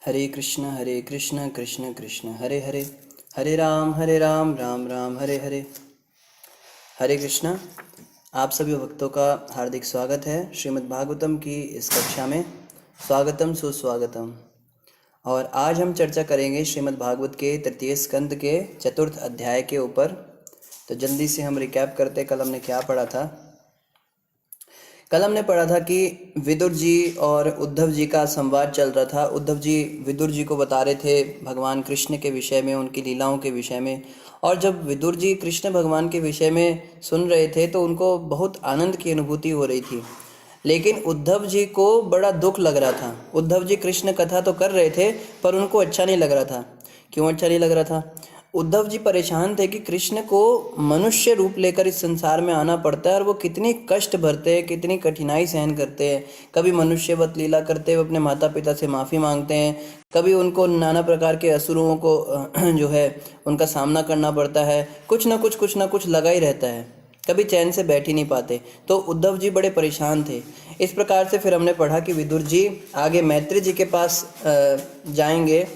हरे कृष्ण कृष्ण कृष्ण हरे हरे, हरे राम राम राम हरे हरे। हरे कृष्णा। आप सभी भक्तों का हार्दिक स्वागत है श्रीमद् भागवतम की इस कक्षा में। स्वागतम सुस्वागतम। और आज हम चर्चा करेंगे श्रीमद् भागवत के तृतीय स्कंद के चतुर्थ अध्याय के ऊपर। तो जल्दी से हम रिकैप करते, कल हमने क्या पढ़ा था। कल हमने पढ़ा था कि विदुर जी और उद्धव जी का संवाद चल रहा था। उद्धव जी विदुर जी को बता रहे थे भगवान कृष्ण के विषय में, उनकी लीलाओं के विषय में। और जब विदुर जी कृष्ण भगवान के विषय में सुन रहे थे तो उनको बहुत आनंद की अनुभूति हो रही थी, लेकिन उद्धव जी को बड़ा दुख लग रहा था। उद्धव जी कृष्ण कथा तो कर रहे थे पर उनको अच्छा नहीं लग रहा था। क्यों अच्छा नहीं लग रहा था? उद्धव जी परेशान थे कि कृष्ण को मनुष्य रूप लेकर इस संसार में आना पड़ता है और वो कितनी कष्ट भरते हैं, कितनी कठिनाई सहन करते हैं। कभी मनुष्यवत लीला करते हुए अपने माता पिता से माफ़ी मांगते हैं, कभी उनको नाना प्रकार के असुरों को जो है उनका सामना करना पड़ता है। कुछ ना कुछ लगा ही रहता है, कभी चैन से बैठ ही नहीं पाते। तो उद्धव जी बड़े परेशान थे। इस प्रकार से फिर हमने पढ़ा कि विदुर जी आगे मैत्री जी के पास जाएंगे,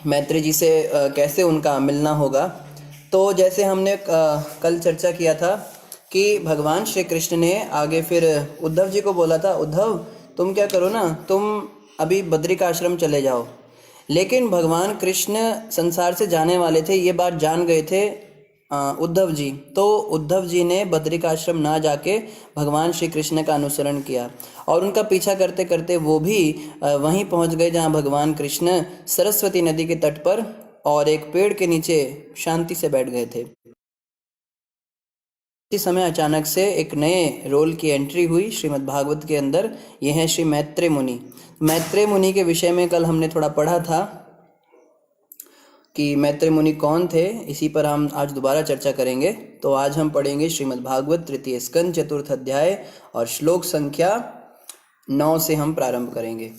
मैत्री जी से कैसे उनका मिलना होगा। तो जैसे हमने कल चर्चा किया था कि भगवान श्री कृष्ण ने आगे फिर उद्धव जी को बोला था, उद्धव तुम क्या करो ना, तुम अभी बद्रिक आश्रम चले जाओ। लेकिन भगवान कृष्ण संसार से जाने वाले थे, ये बात जान गए थे उद्धव जी। तो उद्धव जी ने बद्रिक आश्रम ना जाके भगवान श्री कृष्ण का अनुसरण किया और उनका पीछा करते करते वो भी वहीं पहुंच गए जहां भगवान कृष्ण सरस्वती नदी के तट पर और एक पेड़ के नीचे शांति से बैठ गए थे। इसी समय अचानक से एक नए रोल की एंट्री हुई श्रीमद् भागवत के अंदर। ये हैं श्री मैत्रेय मुनि। मैत्रेय मुनि के विषय में कल हमने थोड़ा पढ़ा था कि मैत्रेय मुनि कौन थे। इसी पर हम आज दोबारा चर्चा करेंगे। तो आज हम पढ़ेंगे श्रीमद् भागवत तृतीय स्कंद चतुर्थ अध्याय और श्लोक संख्या 9 से हम प्रारंभ करेंगे।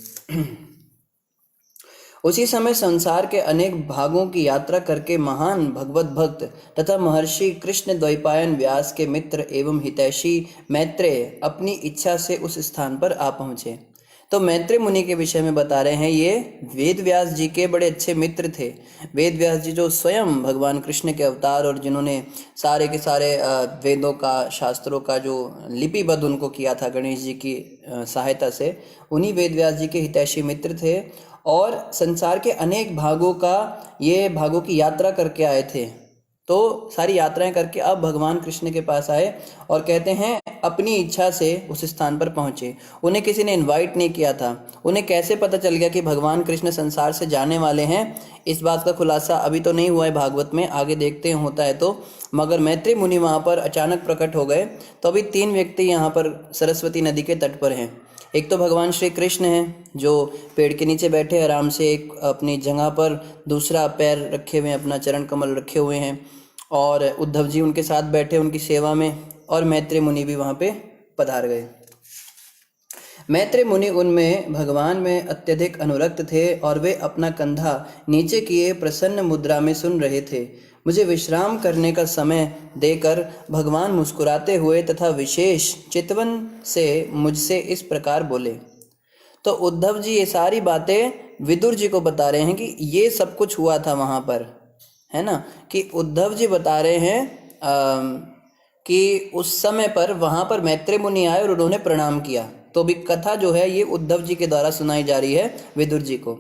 उसी समय संसार के अनेक भागों की यात्रा करके महान भगवत भक्त तथा महर्षि कृष्ण द्वैपायन व्यास के मित्र एवं हितैषी मैत्रेय अपनी इच्छा से उस स्थान पर आ पहुँचे। तो मैत्रेय मुनि के विषय में बता रहे हैं, ये वेद व्यास जी के बड़े अच्छे मित्र थे। वेद व्यास जी जो स्वयं भगवान कृष्ण के अवतार और जिन्होंने सारे के सारे वेदों का, शास्त्रों का जो लिपिबद्ध उनको किया था गणेश जी की सहायता से, उन्हीं वेद व्यास जी के हितैषी मित्र थे। और संसार के अनेक भागों का ये भागों की यात्रा करके आए थे। तो सारी यात्राएं करके अब भगवान कृष्ण के पास आए और कहते हैं अपनी इच्छा से उस स्थान पर पहुंचे। उन्हें किसी ने इनवाइट नहीं किया था। उन्हें कैसे पता चल गया कि भगवान कृष्ण संसार से जाने वाले हैं, इस बात का खुलासा अभी तो नहीं हुआ है भागवत में, आगे देखते हैं होता है तो। मगर मैत्रेय मुनि वहाँ पर अचानक प्रकट हो गए। तो अभी 3 व्यक्ति यहाँ पर सरस्वती नदी के तट पर हैं। एक तो भगवान श्री कृष्ण हैं जो पेड़ के नीचे बैठे आराम से एक अपनी जगह पर, दूसरा पैर रखे हुए हैं, अपना चरण कमल रखे हुए हैं, और उद्धव जी उनके साथ बैठे उनकी सेवा में, और मैत्रेय मुनि भी वहाँ पे पधार गए। मैत्रेय मुनि उनमें भगवान में अत्यधिक अनुरक्त थे और वे अपना कंधा नीचे किए प्रसन्न मुद्रा में सुन रहे थे। मुझे विश्राम करने का समय देकर भगवान मुस्कुराते हुए तथा विशेष चितवन से मुझसे इस प्रकार बोले। तो उद्धव जी ये सारी बातें विदुर जी को बता रहे हैं कि ये सब कुछ हुआ था वहाँ पर, है ना। कि उद्धव जी बता रहे हैं कि उस समय पर वहाँ पर मैत्रेय मुनि आए और उन्होंने प्रणाम किया। तो भी कथा जो है ये उद्धव जी के द्वारा सुनाई जा रही है विदुर जी को।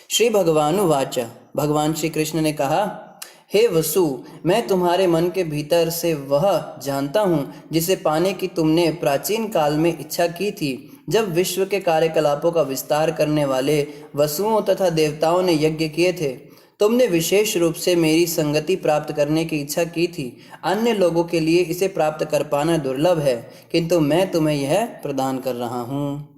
श्री भगवानुवाच, भगवान श्री कृष्ण ने कहा, हे वसु, मैं तुम्हारे मन के भीतर से वह जानता हूँ जिसे पाने की तुमने प्राचीन काल में इच्छा की थी, जब विश्व के कार्यकलापों का विस्तार करने वाले वसुओं तथा देवताओं ने यज्ञ किए थे। तुमने विशेष रूप से मेरी संगति प्राप्त करने की इच्छा की थी। अन्य लोगों के लिए इसे प्राप्त कर पाना दुर्लभ है, किंतु मैं तुम्हें यह प्रदान कर रहा हूँ।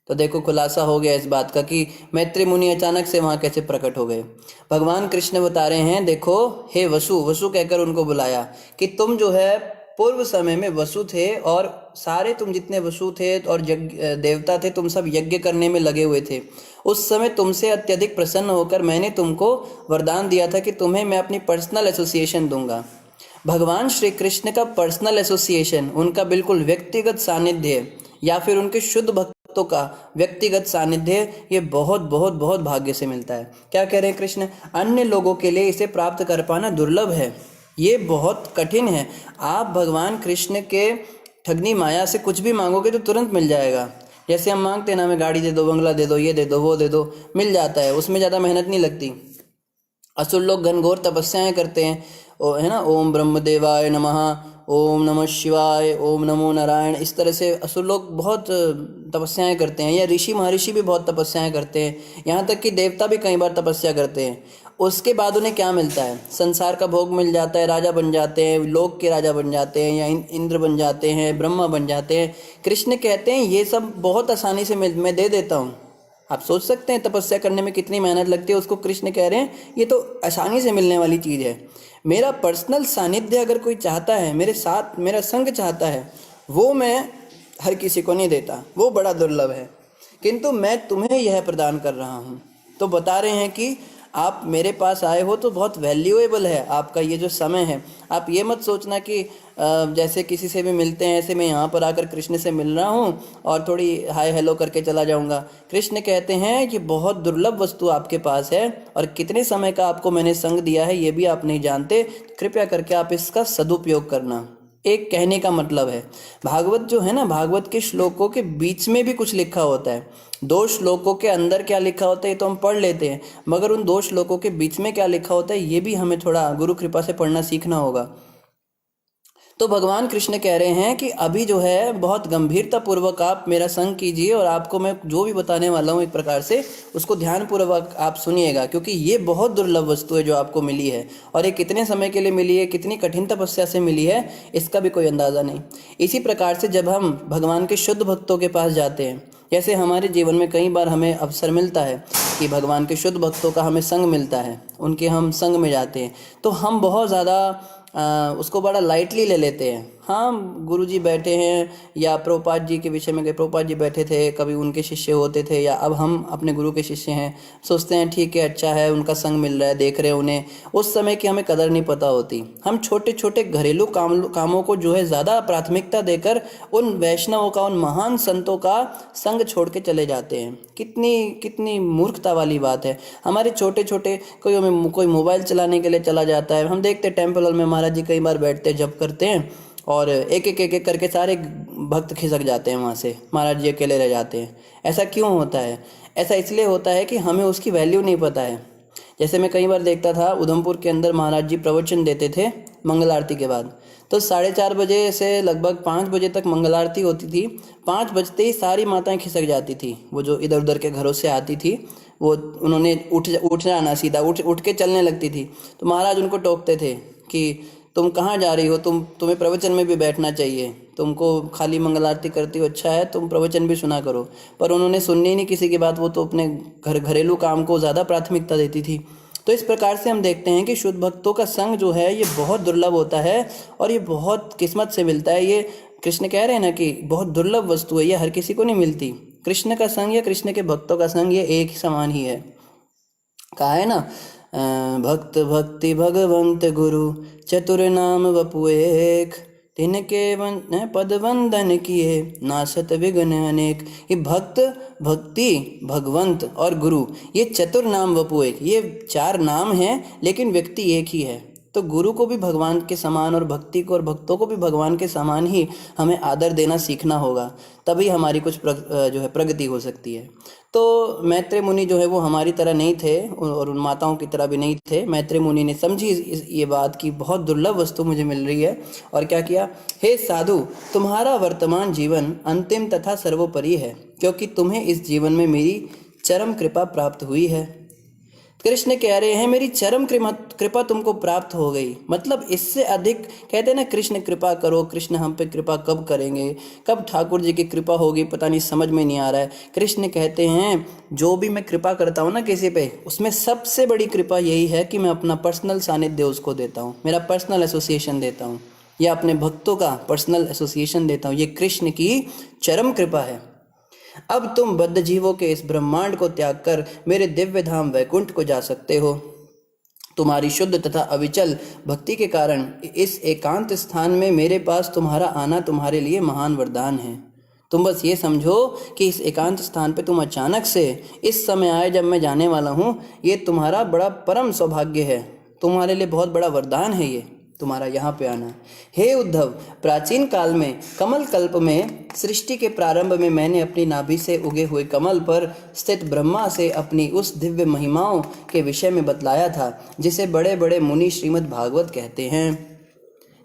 तो देखो खुलासा हो गया इस बात का कि मैत्रेय मुनि अचानक से वहाँ कैसे प्रकट हो गए। भगवान कृष्ण बता रहे हैं, देखो हे वसु, वसु कहकर उनको बुलाया कि तुम जो है पूर्व समय में वसु थे और सारे तुम जितने वसु थे और देवता थे, तुम सब यज्ञ करने में लगे हुए थे। उस समय तुमसे अत्यधिक प्रसन्न होकर मैंने तुमको वरदान दिया था कि तुम्हें मैं अपनी पर्सनल एसोसिएशन दूंगा। भगवान श्री कृष्ण का पर्सनल एसोसिएशन, उनका बिल्कुल व्यक्तिगत सानिध्य या फिर उनके शुद्ध भक्त भक्तों का व्यक्तिगत सानिध्य ये बहुत बहुत बहुत भाग्य से मिलता है। क्या कह रहे हैं कृष्ण? अन्य लोगों के लिए इसे प्राप्त कर पाना दुर्लभ है, ये बहुत कठिन है। आप भगवान कृष्ण के ठगनी माया से कुछ भी मांगोगे तो तुरंत मिल जाएगा। जैसे हम मांगते हैं ना, हमें गाड़ी दे दो, बंगला दे दो, ये दे दो, वो दे दो, मिल जाता है, उसमें ज़्यादा मेहनत नहीं लगती। असुर लोग घनघोर तपस्याएं करते हैं, है ना, ओम ब्रह्मदेवाय नमः, ओम नमः शिवाय, ओम नमो नारायण, इस तरह से असुर लोग बहुत तपस्याएं करते हैं, या ऋषि महर्षि भी बहुत तपस्याएं करते हैं, यहाँ तक कि देवता भी कई बार तपस्या करते हैं। उसके बाद उन्हें क्या मिलता है? संसार का भोग मिल जाता है, राजा बन जाते हैं, लोक के राजा बन जाते हैं, या इंद्र बन जाते हैं, ब्रह्मा बन जाते हैं। कृष्ण कहते हैं ये सब बहुत आसानी से मैं दे देता हूँ। आप सोच सकते हैं तपस्या करने में कितनी मेहनत लगती है, उसको कृष्ण कह रहे हैं ये तो आसानी से मिलने वाली चीज़ है। मेरा पर्सनल सानिध्य अगर कोई चाहता है, मेरे साथ मेरा संग चाहता है, वो मैं हर किसी को नहीं देता, वो बड़ा दुर्लभ है, किंतु मैं तुम्हें यह प्रदान कर रहा हूँ। तो बता रहे हैं कि आप मेरे पास आए हो तो बहुत वैल्यूएबल है आपका ये जो समय है। आप ये मत सोचना कि जैसे किसी से भी मिलते हैं ऐसे मैं यहाँ पर आकर कृष्ण से मिल रहा हूँ और थोड़ी हाय हेलो करके चला जाऊँगा। कृष्ण कहते हैं कि बहुत दुर्लभ वस्तु आपके पास है और कितने समय का आपको मैंने संग दिया है ये भी आप नहीं जानते। कृपया करके आप इसका सदुपयोग करना। एक कहने का मतलब है, भागवत जो है ना, भागवत के श्लोकों के बीच में भी कुछ लिखा होता है। 2 श्लोकों के अंदर क्या लिखा होता है ये तो हम पढ़ लेते हैं, मगर उन 2 श्लोकों के बीच में क्या लिखा होता है ये भी हमें थोड़ा गुरु कृपा से पढ़ना सीखना होगा। तो भगवान कृष्ण कह रहे हैं कि अभी जो है बहुत गंभीरता पूर्वक आप मेरा संग कीजिए और आपको मैं जो भी बताने वाला हूँ एक प्रकार से उसको ध्यान पूर्वक आप सुनिएगा, क्योंकि ये बहुत दुर्लभ वस्तु है जो आपको मिली है और ये कितने समय के लिए मिली है, कितनी कठिन तपस्या से मिली है, इसका भी कोई अंदाज़ा नहीं। इसी प्रकार से जब हम भगवान के शुद्ध भक्तों के पास जाते हैं, जैसे हमारे जीवन में कई बार हमें अवसर मिलता है कि भगवान के शुद्ध भक्तों का हमें संग मिलता है, उनके हम संग में जाते हैं, तो हम बहुत ज़्यादा उसको बड़ा लाइटली ले लेते हैं। हाँ, गुरुजी बैठे हैं या प्रभुपाद जी के विषय में, प्रभुपाद जी बैठे थे, कभी उनके शिष्य होते थे या अब हम अपने गुरु के शिष्य हैं, सोचते हैं ठीक है अच्छा है उनका संग मिल रहा है, देख रहे हैं उन्हें। उस समय की हमें कदर नहीं पता होती। हम छोटे छोटे घरेलू कामों को जो है ज़्यादा प्राथमिकता देकर उन वैष्णवों का, उन महान संतों का संग छोड़ के चले जाते हैं। कितनी मूर्खता वाली बात है। हमारे छोटे छोटे कोई मोबाइल चलाने के लिए चला जाता है, हम देखते टेम्पल हॉल में महाराज जी कई बार बैठते जप करते हैं और एक एक करके सारे भक्त खिसक जाते हैं वहाँ से, महाराज जी अकेले रह जाते हैं। ऐसा क्यों होता है? ऐसा इसलिए होता है कि हमें उसकी वैल्यू नहीं पता है। जैसे मैं कई बार देखता था उधमपुर के अंदर महाराज जी प्रवचन देते थे मंगल आरती के बाद, तो 4:30 बजे से लगभग 5 बजे तक मंगल आरती होती थी। 5 बजते ही सारी माताएं खिसक जाती थी, वो जो इधर उधर के घरों से आती थी, वो उन्होंने उठ जाना, सीधा उठ के चलने लगती थी। तो महाराज उनको टोकते थे कि तुम कहाँ जा रही हो, तुम्हें प्रवचन में भी बैठना चाहिए, तुमको खाली मंगल आरती करती हो, अच्छा है तुम प्रवचन भी सुना करो। पर उन्होंने सुननी ही नहीं किसी की बात, वो तो अपने घरेलू काम को ज़्यादा प्राथमिकता देती थी। तो इस प्रकार से हम देखते हैं कि शुद्ध भक्तों का संग जो है ये बहुत दुर्लभ होता है और ये बहुत किस्मत से मिलता है। ये कृष्ण कह रहे हैं ना कि बहुत दुर्लभ वस्तु है, ये हर किसी को नहीं मिलती। कृष्ण का संग या कृष्ण के भक्तों का संग ये एक ही समान ही है। कहा है ना, भक्त भक्ति भगवंत गुरु चतुर नाम वपु एक, तिनके पद वंदन किए नासत विघ्न अनेक। ये भक्त, भक्ति, भगवंत और गुरु, ये चतुर नाम वपु एक, ये 4 नाम हैं लेकिन व्यक्ति एक ही है। तो गुरु को भी भगवान के समान और भक्ति को और भक्तों को भी भगवान के समान ही हमें आदर देना सीखना होगा, तभी हमारी कुछ जो है प्रगति हो सकती है। तो मैत्रेय मुनि जो है वो हमारी तरह नहीं थे और उन माताओं की तरह भी नहीं थे। मैत्रेय मुनि ने समझी ये बात कि बहुत दुर्लभ वस्तु मुझे मिल रही है और क्या किया, हे साधु तुम्हारा वर्तमान जीवन अंतिम तथा सर्वोपरि है, क्योंकि तुम्हें इस जीवन में मेरी चरम कृपा प्राप्त हुई है। कृष्ण कह रहे हैं मेरी चरम कृपा तुमको प्राप्त हो गई, मतलब इससे अधिक, कहते हैं ना कृष्ण कृपा करो, कृष्ण हम पे कृपा कब करेंगे, कब ठाकुर जी की कृपा होगी, पता नहीं, समझ में नहीं आ रहा है। कृष्ण कहते हैं जो भी मैं कृपा करता हूँ ना किसी पे, उसमें सबसे बड़ी कृपा यही है कि मैं अपना पर्सनल सानिध्य उसको देता हूँ, मेरा पर्सनल एसोसिएशन देता हूँ, या अपने भक्तों का पर्सनल एसोसिएशन देता हूँ। ये कृष्ण की चरम कृपा है। अब तुम बद्ध जीवों के इस ब्रह्मांड को त्याग कर मेरे दिव्य धाम वैकुंठ को जा सकते हो। तुम्हारी शुद्ध तथा अविचल भक्ति के कारण इस एकांत स्थान में मेरे पास तुम्हारा आना तुम्हारे लिए महान वरदान है। तुम बस ये समझो कि इस एकांत स्थान पे तुम अचानक से इस समय आए जब मैं जाने वाला हूँ, ये तुम्हारा बड़ा परम सौभाग्य है, तुम्हारे लिए बहुत बड़ा वरदान है ये तुम्हारा यहाँ पे आना। हे उद्धव, प्राचीन काल में कमल कल्प में सृष्टि के प्रारंभ में मैंने अपनी नाभि से उगे हुए कमल पर स्थित ब्रह्मा से अपनी उस दिव्य महिमाओं के विषय में बतलाया था जिसे बड़े बड़े मुनि श्रीमद् भागवत कहते हैं।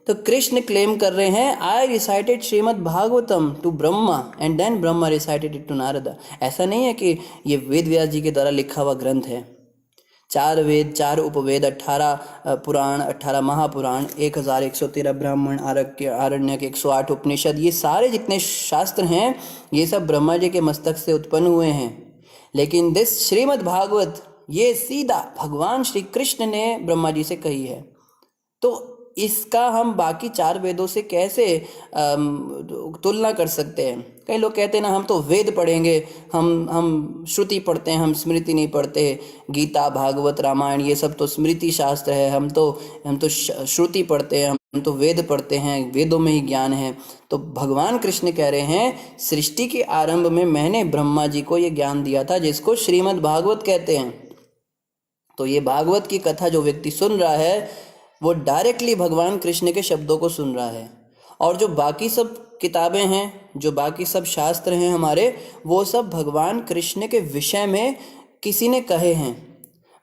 तो कृष्ण क्लेम कर रहे हैं, I recited Shrimad Bhagavatam to Brahma and then Brahma recited it to Narada. ऐसा नहीं है कि ये वेद व्यास जी के द्वारा लिखा हुआ ग्रंथ है। 4 वेद, 4 उपवेद, 18 पुराण, 18 महापुराण, 1113 ब्राह्मण, आरण्यक, 108 उपनिषद, ये सारे जितने शास्त्र हैं ये सब ब्रह्मा जी के मस्तक से उत्पन्न हुए हैं। लेकिन दिस श्रीमद् भागवत ये सीधा भगवान श्री कृष्ण ने ब्रह्मा जी से कही है। तो इसका हम बाकी 4 वेदों से कैसे तुलना कर सकते हैं? कई लोग कहते हैं ना, हम तो वेद पढ़ेंगे, हम श्रुति पढ़ते हैं, हम स्मृति नहीं पढ़ते। गीता, भागवत, रामायण ये सब तो स्मृति शास्त्र है, हम तो श्रुति पढ़ते हैं, हम तो वेद पढ़ते हैं, वेदों में ही ज्ञान है। तो भगवान कृष्ण कह रहे हैं, सृष्टि के आरंभ में मैंने ब्रह्मा जी को ये ज्ञान दिया था जिसको श्रीमद् भागवत कहते हैं। तो ये भागवत की कथा जो व्यक्ति सुन रहा है वो डायरेक्टली भगवान कृष्ण के शब्दों को सुन रहा है। और जो बाकी सब किताबें हैं, जो बाकी सब शास्त्र हैं हमारे, वो सब भगवान कृष्ण के विषय में किसी ने कहे हैं।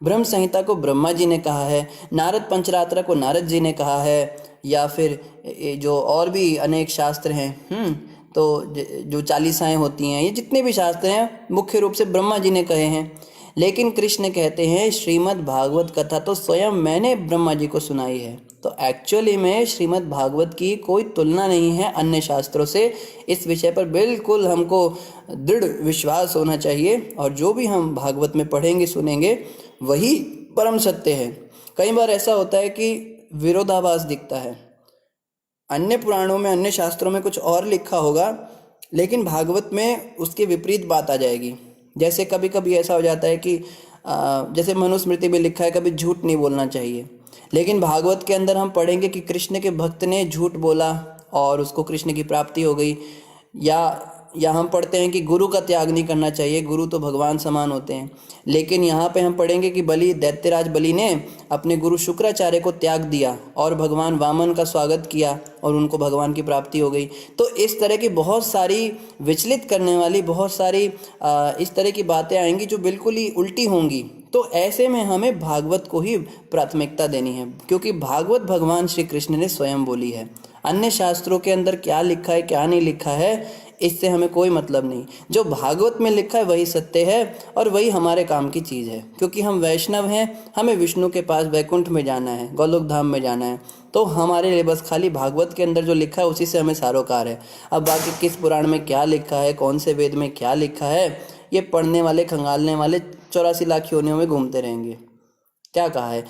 ब्रह्म संहिता को ब्रह्मा जी ने कहा है, नारद पंचरात्र को नारद जी ने कहा है, या फिर जो और भी अनेक शास्त्र हैं, तो जो 40 होती हैं, ये जितने भी शास्त्र हैं मुख्य रूप से ब्रह्मा जी ने कहे हैं। लेकिन कृष्ण कहते हैं श्रीमद् भागवत कथा तो स्वयं मैंने ब्रह्मा जी को सुनाई है। तो एक्चुअली में श्रीमद् भागवत की कोई तुलना नहीं है अन्य शास्त्रों से। इस विषय पर बिल्कुल हमको दृढ़ विश्वास होना चाहिए, और जो भी हम भागवत में पढ़ेंगे सुनेंगे वही परम सत्य है। कई बार ऐसा होता है कि विरोधाभास दिखता है, अन्य पुराणों में, अन्य शास्त्रों में कुछ और लिखा होगा, लेकिन भागवत में उसके विपरीत बात आ जाएगी। जैसे कभी कभी ऐसा हो जाता है कि जैसे मनुस्मृति में लिखा है कभी झूठ नहीं बोलना चाहिए, लेकिन भागवत के अंदर हम पढ़ेंगे कि कृष्ण के भक्त ने झूठ बोला और उसको कृष्ण की प्राप्ति हो गई। या हम पढ़ते हैं कि गुरु का त्याग नहीं करना चाहिए, गुरु तो भगवान समान होते हैं। लेकिन यहाँ पे हम पढ़ेंगे कि दैत्यराज बलि ने अपने गुरु शुक्राचार्य को त्याग दिया और भगवान वामन का स्वागत किया और उनको भगवान की प्राप्ति हो गई। तो इस तरह की बहुत सारी विचलित करने वाली बहुत सारी इस तरह की बातें आएंगी जो बिल्कुल ही उल्टी होंगी। तो ऐसे में हमें भागवत को ही प्राथमिकता देनी है, क्योंकि भागवत भगवान श्री कृष्ण ने स्वयं बोली है। अन्य शास्त्रों के अंदर क्या लिखा है क्या नहीं लिखा है इससे हमें कोई मतलब नहीं। जो भागवत में लिखा है वही सत्य है और वही हमारे काम की चीज़ है, क्योंकि हम वैष्णव हैं, हमें विष्णु के पास वैकुंठ में जाना है, गोलोक धाम में जाना है। तो हमारे लिए बस खाली भागवत के अंदर जो लिखा है उसी से हमें सारोकार है। अब बाकी किस पुराण में क्या लिखा है, कौन से वेद में क्या लिखा है, ये पढ़ने वाले खंगालने वाले 84 लाख योनियों में घूमते रहेंगे। क्या कहा है,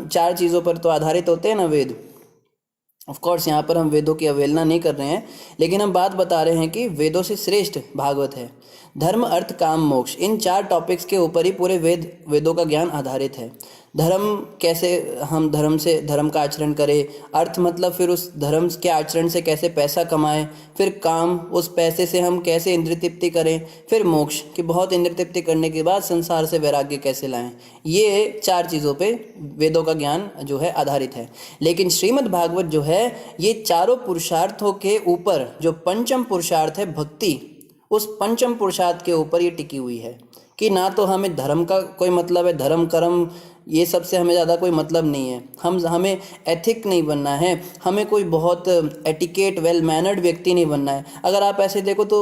4 चीज़ों पर तो आधारित होते हैं ना वेद। ऑफ कोर्स यहाँ पर हम वेदों की अवहेलना नहीं कर रहे हैं, लेकिन हम बात बता रहे हैं कि वेदों से श्रेष्ठ भागवत है। धर्म, अर्थ, काम, मोक्ष, इन 4 टॉपिक्स के ऊपर ही पूरे वेदों का ज्ञान आधारित है। धर्म, कैसे हम धर्म का आचरण करें, अर्थ मतलब फिर उस धर्म के आचरण से कैसे पैसा कमाएं, फिर काम, उस पैसे से हम कैसे इंद्रिय तृप्ति करें, फिर मोक्ष कि बहुत इंद्रिय तृप्ति करने के बाद संसार से वैराग्य कैसे लाएं। ये 4 चीज़ों पे वेदों का ज्ञान जो है आधारित है। लेकिन श्रीमद् भागवत जो है ये चारों पुरुषार्थों के ऊपर, जो पंचम पुरुषार्थ है भक्ति, उस पंचम पुरुषार्थ के ऊपर ये टिकी हुई है कि ना तो हमें धर्म का कोई मतलब है, धर्म कर्म ये सब से हमें ज़्यादा कोई मतलब नहीं है। हमें एथिक नहीं बनना है, हमें कोई बहुत एटिकेट वेल मैनर्ड व्यक्ति नहीं बनना है। अगर आप ऐसे देखो तो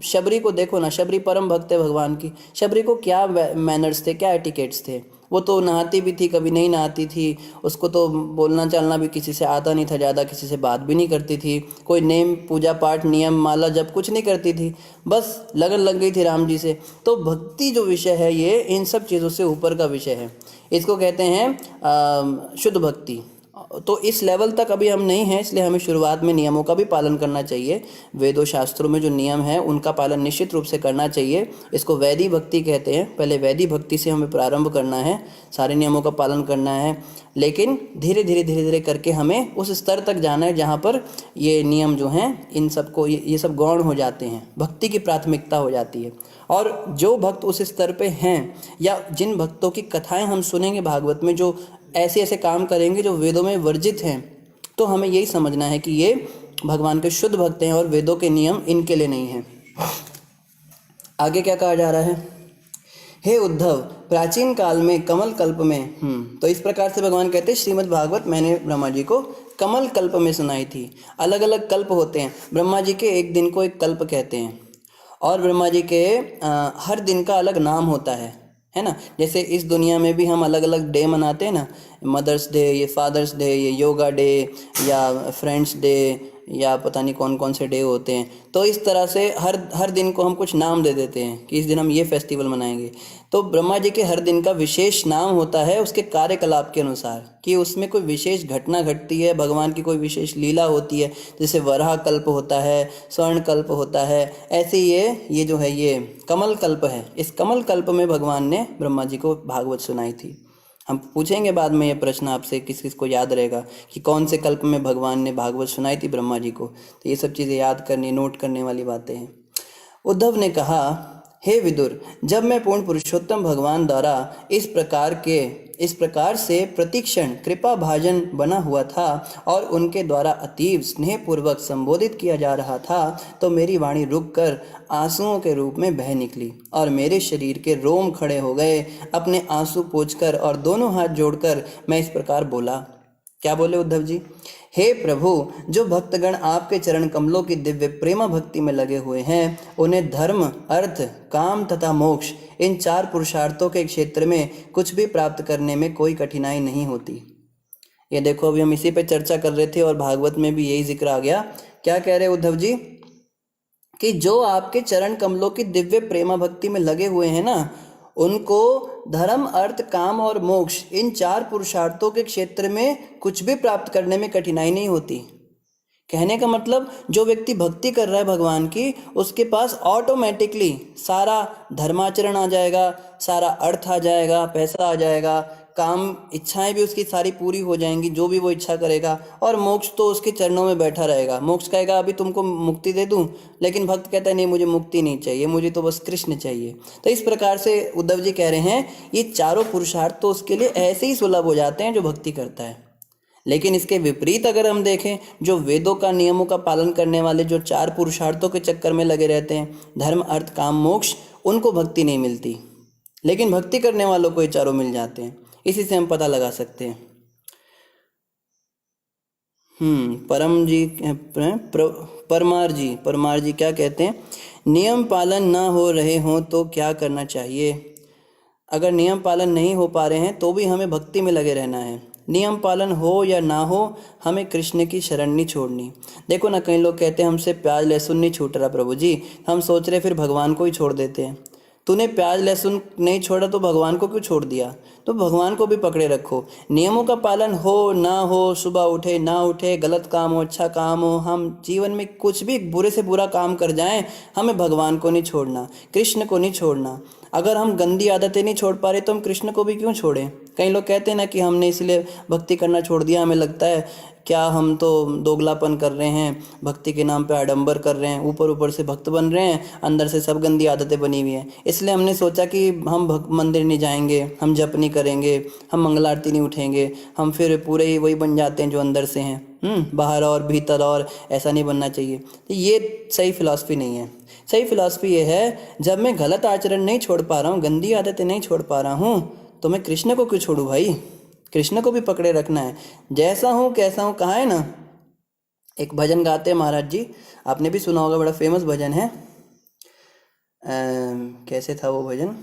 शबरी को देखो ना, शबरी परम भक्त है भगवान की। शबरी को क्या मैनर्स थे, क्या एटिकेट्स थे। वो तो नहाती भी थी, कभी नहीं नहाती थी, उसको तो बोलना चालना भी किसी से आता नहीं था ज़्यादा, किसी से बात भी नहीं करती थी, कोई नेम पूजा पाठ नियम माला जब कुछ नहीं करती थी, बस लगन लग गई थी राम जी से। तो भक्ति जो विषय है ये इन सब चीज़ों से ऊपर का विषय है। इसको कहते हैं शुद्ध भक्ति। तो इस लेवल तक अभी हम नहीं हैं, इसलिए हमें शुरुआत में नियमों का भी पालन करना चाहिए। वेदों शास्त्रों में जो नियम है उनका पालन निश्चित रूप से करना चाहिए। इसको वैदिक भक्ति कहते हैं। पहले वैदिक भक्ति से हमें प्रारंभ करना है, सारे नियमों का पालन करना है, लेकिन धीरे धीरे करके हमें उस स्तर तक जाना है जहाँ पर ये नियम जो हैं इन सबको ये सब गौण हो जाते हैं, भक्ति की प्राथमिकता हो जाती है। और जो भक्त उस स्तर पे हैं, या जिन भक्तों की कथाएं हम सुनेंगे भागवत में, जो ऐसे ऐसे काम करेंगे जो वेदों में वर्जित हैं, तो हमें यही समझना है कि ये भगवान के शुद्ध भक्त हैं और वेदों के नियम इनके लिए नहीं हैं। आगे क्या कहा जा रहा है? हे उद्धव, प्राचीन काल में कमल कल्प में तो इस प्रकार से भगवान कहते हैं श्रीमद् भागवत मैंने ब्रह्मा जी को कमल कल्प में सुनाई थी। अलग अलग कल्प होते हैं। ब्रह्मा जी के एक दिन को एक कल्प कहते हैं, और ब्रह्मा जी के हर दिन का अलग नाम होता है ना। जैसे इस दुनिया में भी हम अलग अलग डे मनाते हैं ना, मदर्स डे, ये फादर्स डे, ये योगा डे, या फ्रेंड्स डे, या पता नहीं कौन कौन से डे होते हैं। तो इस तरह से हर दिन को हम कुछ नाम दे देते हैं कि इस दिन हम ये फेस्टिवल मनाएंगे। तो ब्रह्मा जी के हर दिन का विशेष नाम होता है उसके कार्यकलाप के अनुसार, कि उसमें कोई विशेष घटना घटती है, भगवान की कोई विशेष लीला होती है। जैसे वराह कल्प होता है, स्वर्ण कल्प होता है, ऐसे ये जो है ये कमल कल्प है। इस कमल कल्प में भगवान ने ब्रह्मा जी को भागवत सुनाई थी। हम पूछेंगे बाद में ये प्रश्न आपसे, किस किस को याद रहेगा कि कौन से कल्प में भगवान ने भागवत सुनाई थी ब्रह्मा जी को। तो ये सब चीज़ें याद करनी, नोट करने वाली बातें हैं। उद्धव ने कहा, हे विदुर, जब मैं पूर्ण पुरुषोत्तम भगवान द्वारा इस प्रकार से प्रतिक्षण कृपा भाजन बना हुआ था और उनके द्वारा अतीव स्नेहपूर्वक संबोधित किया जा रहा था, तो मेरी वाणी रुककर आंसुओं के रूप में बह निकली और मेरे शरीर के रोम खड़े हो गए। अपने आंसू पोंछकर और दोनों हाथ जोड़कर मैं इस प्रकार बोला। क्या बोले उद्धव जी? हे प्रभु, जो भक्तगण आपके चरण कमलों की दिव्य प्रेमा भक्ति में लगे हुए हैं, उन्हें धर्म, अर्थ, काम तथा मोक्ष, इन 4 पुरुषार्थों के क्षेत्र में कुछ भी प्राप्त करने में कोई कठिनाई नहीं होती। ये देखो, अभी हम इसी पे चर्चा कर रहे थे और भागवत में भी यही जिक्र आ गया। क्या कह रहे उद्धव जी? कि जो आपके चरण कमलों की दिव्य प्रेमा भक्ति में लगे हुए हैं ना, उनको धर्म, अर्थ, काम और मोक्ष, इन 4 पुरुषार्थों के क्षेत्र में कुछ भी प्राप्त करने में कठिनाई नहीं होती। कहने का मतलब, जो व्यक्ति भक्ति कर रहा है भगवान की, उसके पास ऑटोमेटिकली सारा धर्माचरण आ जाएगा, सारा अर्थ आ जाएगा, पैसा आ जाएगा, काम, इच्छाएं भी उसकी सारी पूरी हो जाएंगी, जो भी वो इच्छा करेगा, और मोक्ष तो उसके चरणों में बैठा रहेगा। मोक्ष कहेगा अभी तुमको मुक्ति दे दूं, लेकिन भक्त कहता है नहीं, मुझे मुक्ति नहीं चाहिए, मुझे तो बस कृष्ण चाहिए। तो इस प्रकार से उद्धव जी कह रहे हैं, ये चारों पुरुषार्थ तो उसके लिए ऐसे ही सुलभ हो जाते हैं जो भक्ति करता है। लेकिन इसके विपरीत अगर हम देखें, जो वेदों का नियमों का पालन करने वाले, जो 4 पुरुषार्थों के चक्कर में लगे रहते हैं, धर्म, अर्थ, काम, मोक्ष, उनको भक्ति नहीं मिलती। लेकिन भक्ति करने वालों को ये चारों मिल जाते हैं। इसी से हम पता लगा सकते हैं। परमार जी क्या कहते हैं? नियम पालन ना हो रहे हों तो क्या करना चाहिए? अगर नियम पालन नहीं हो पा रहे हैं तो भी हमें भक्ति में लगे रहना है। नियम पालन हो या ना हो, हमें कृष्ण की शरण नहीं छोड़नी। देखो ना, कई लोग कहते हैं हमसे प्याज लहसुन नहीं छूट रहा प्रभु जी, हम सोच रहे फिर भगवान को ही छोड़ देते हैं। तूने प्याज लहसुन नहीं छोड़ा तो भगवान को क्यों छोड़ दिया? तो भगवान को भी पकड़े रखो। नियमों का पालन हो ना हो, सुबह उठे ना उठे, गलत काम हो अच्छा काम हो, हम जीवन में कुछ भी बुरे से बुरा काम कर जाएं, हमें भगवान को नहीं छोड़ना, कृष्ण को नहीं छोड़ना। अगर हम गंदी आदतें नहीं छोड़ पा रहे तो हम कृष्ण को भी क्यों छोड़ें? कई लोग कहते हैं ना कि हमने इसलिए भक्ति करना छोड़ दिया, हमें लगता है क्या हम तो दोगलापन कर रहे हैं, भक्ति के नाम पे आडंबर कर रहे हैं, ऊपर ऊपर से भक्त बन रहे हैं, अंदर से सब गंदी आदतें बनी हुई हैं। इसलिए हमने सोचा कि हम मंदिर नहीं जाएंगे, हम जप नहीं करेंगे, हम मंगल आरती नहीं उठेंगे, हम फिर पूरे ही वही बन जाते हैं जो अंदर से हैं, बाहर और भीतर और। ऐसा नहीं बनना चाहिए। तो ये सही फिलॉसफी नहीं है। सही फिलॉसफी ये है, जब मैं गलत आचरण नहीं छोड़ पा रहा हूँ, गंदी आदतें नहीं छोड़ पा रहा हूँ, तो मैं कृष्ण को क्यों छोड़ूं भाई? कृष्ण को भी पकड़े रखना है। जैसा हूँ कैसा हूँ, कहाँ है ना, एक भजन गाते हैं महाराज जी, आपने भी सुना होगा, बड़ा फेमस भजन है। कैसे था वो भजन?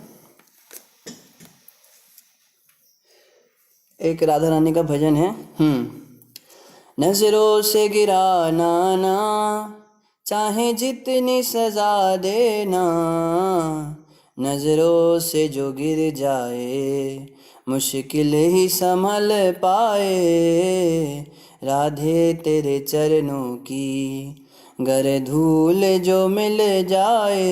एक राधा रानी का भजन है। नजरों से गिराना ना, चाहे जितनी सजा देना, नजरों से जो गिर जाए मुश्किल ही संभल पाए। राधे तेरे चरणों की गर धूल जो मिल जाए।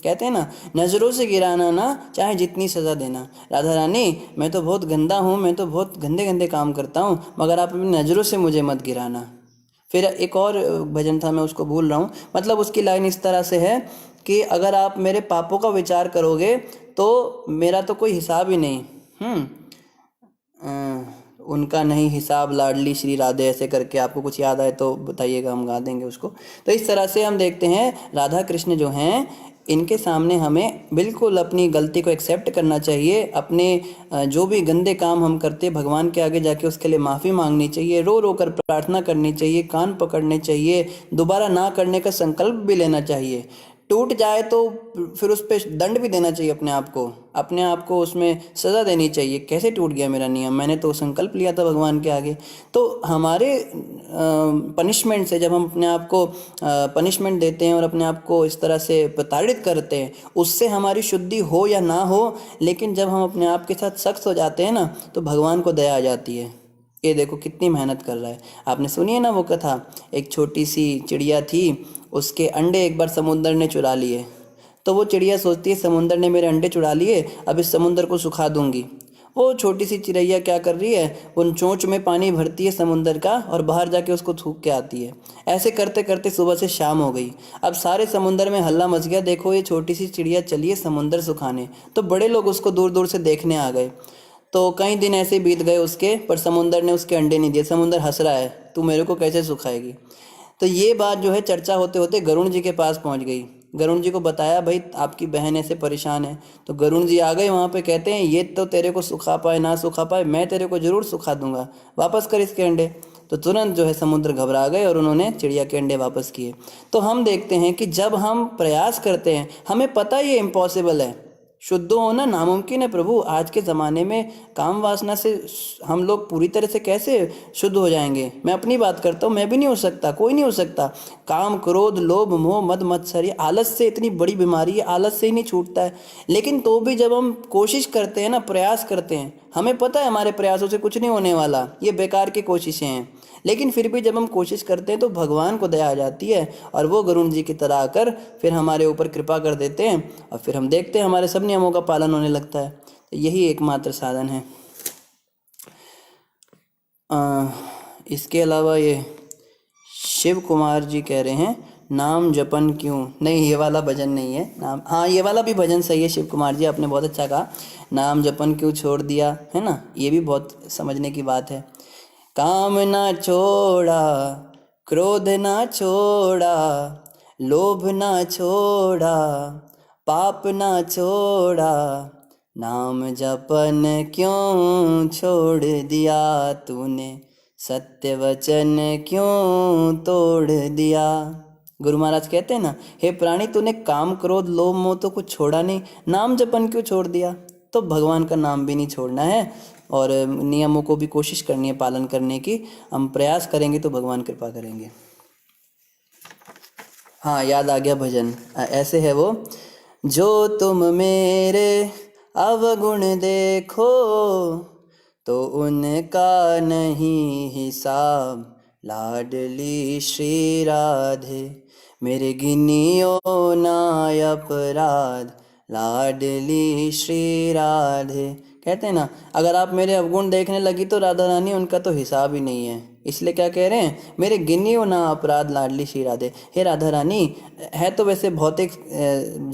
कहते हैं ना, नज़रों से गिराना ना, चाहे जितनी सज़ा देना। राधा रानी, मैं तो बहुत गंदा हूँ, मैं तो बहुत गंदे गंदे काम करता हूँ, मगर आप अपनी नज़रों से मुझे मत गिराना। फिर एक और भजन था, मैं उसको भूल रहा हूँ, मतलब उसकी लाइन इस तरह से है कि अगर आप मेरे पापों का विचार करोगे तो मेरा तो कोई हिसाब ही नहीं। उनका नहीं हिसाब लाडली श्री राधे, ऐसे करके आपको कुछ याद आए तो बताइएगा, हम गा देंगे उसको। तो इस तरह से हम देखते हैं राधा कृष्ण जो हैं, इनके सामने हमें बिल्कुल अपनी गलती को एक्सेप्ट करना चाहिए। अपने जो भी गंदे काम हम करते हैं, भगवान के आगे जाके उसके लिए माफ़ी मांगनी चाहिए, रो रो कर प्रार्थना करनी चाहिए, कान पकड़ने चाहिए, दोबारा ना करने का संकल्प भी लेना चाहिए। टूट जाए तो फिर उस पर दंड भी देना चाहिए, अपने आप को उसमें सज़ा देनी चाहिए। कैसे टूट गया मेरा नियम, मैंने तो संकल्प लिया था भगवान के आगे। तो हमारे पनिशमेंट से, जब हम अपने आप को पनिशमेंट देते हैं और अपने आप को इस तरह से प्रताड़ित करते हैं, उससे हमारी शुद्धि हो या ना हो, लेकिन जब हम अपने आप के साथ सख्त हो जाते हैं ना, तो भगवान को दया आ जाती है। ये देखो कितनी मेहनत कर रहा है। आपने सुनी है ना वो कथा, एक छोटी सी चिड़िया थी, उसके अंडे एक बार समुंदर ने चुरा लिए। तो वो चिड़िया सोचती है, समुंदर ने मेरे अंडे चुरा लिए, अब इस समुंदर को सुखा दूंगी। वो छोटी सी चिड़ैया क्या कर रही है, उन चोंच में पानी भरती है समुंदर का और बाहर जाके उसको थूक के आती है। ऐसे करते करते सुबह से शाम हो गई। अब सारे समुंदर में हल्ला मच गया, देखो ये छोटी सी चिड़िया चली है समुंदर सुखाने। तो बड़े लोग उसको दूर दूर से देखने आ गए। तो कई दिन ऐसे बीत गए उसके, पर समुंदर ने उसके अंडे नहीं दिए। समुंदर हंस रहा है, तू मेरे को कैसे सुखाएगी। तो ये बात जो है चर्चा होते होते गरुण जी के पास पहुंच गई। गरुण जी को बताया, भाई आपकी बहन ऐसे परेशान है। तो गरुण जी आ गए वहाँ पे, कहते हैं ये तो तेरे को सुखा पाए ना सुखा पाए, मैं तेरे को जरूर सुखा दूंगा, वापस कर इसके अंडे। तो तुरंत जो है समुद्र घबरा गए और उन्होंने चिड़िया के अंडे वापस किए। तो हम देखते हैं कि जब हम प्रयास करते हैं, हमें पता ये इम्पॉसिबल है, शुद्ध होना नामुमकिन है प्रभु। आज के ज़माने में काम वासना से हम लोग पूरी तरह से कैसे शुद्ध हो जाएंगे। मैं अपनी बात करता हूँ, मैं भी नहीं हो सकता, कोई नहीं हो सकता। काम क्रोध लोभ मोह मद मत्सर, ये आलस से इतनी बड़ी बीमारी है, आलस से ही नहीं छूटता है। लेकिन तो भी जब हम कोशिश करते हैं ना, प्रयास करते हैं, हमें पता है हमारे प्रयासों से कुछ नहीं होने वाला, ये बेकार की कोशिशें हैं, लेकिन फिर भी जब हम कोशिश करते हैं तो भगवान को दया आ जाती है और वो गरुण जी की तरह आकर फिर हमारे ऊपर कृपा कर देते हैं और फिर हम देखते हैं हमारे सब नियमों का पालन होने लगता है। तो यही एकमात्र साधन है। इसके अलावा ये शिव कुमार जी कह रहे हैं, नाम जपन क्यों नहीं, ये वाला भजन नहीं है। नाम, हाँ ये वाला भी भजन सही है शिव कुमार जी, आपने बहुत अच्छा कहा। नाम जपन क्यों छोड़ दिया, है ना, ये भी बहुत समझने की बात है। काम ना छोड़ा, क्रोध ना छोड़ा, लोभ ना छोड़ा, पाप ना छोड़ा, नाम जपन क्यों छोड़ दिया तूने, सत्य वचन क्यों तोड़ दिया। गुरु महाराज कहते हैं ना, हे प्राणी तूने काम क्रोध लोभ मोह तो कुछ छोड़ा नहीं, नाम जपन क्यों छोड़ दिया। तो भगवान का नाम भी नहीं छोड़ना है और नियमों को भी कोशिश करनी है पालन करने की। हम प्रयास करेंगे तो भगवान कृपा करेंगे। हाँ याद आ गया भजन, ऐसे है वो, जो तुम मेरे अवगुण देखो तो उनका नहीं हिसाब, लाडली श्री राधे मेरे गिनियो ना अपराध, लाडली श्री राधे। कहते हैं ना, अगर आप मेरे अवगुण देखने लगी तो राधा रानी उनका तो हिसाब ही नहीं है। इसलिए क्या कह रहे हैं, मेरे गिनियो ना अपराध लाडली श्री राधे। हे राधा रानी, है तो वैसे भौतिक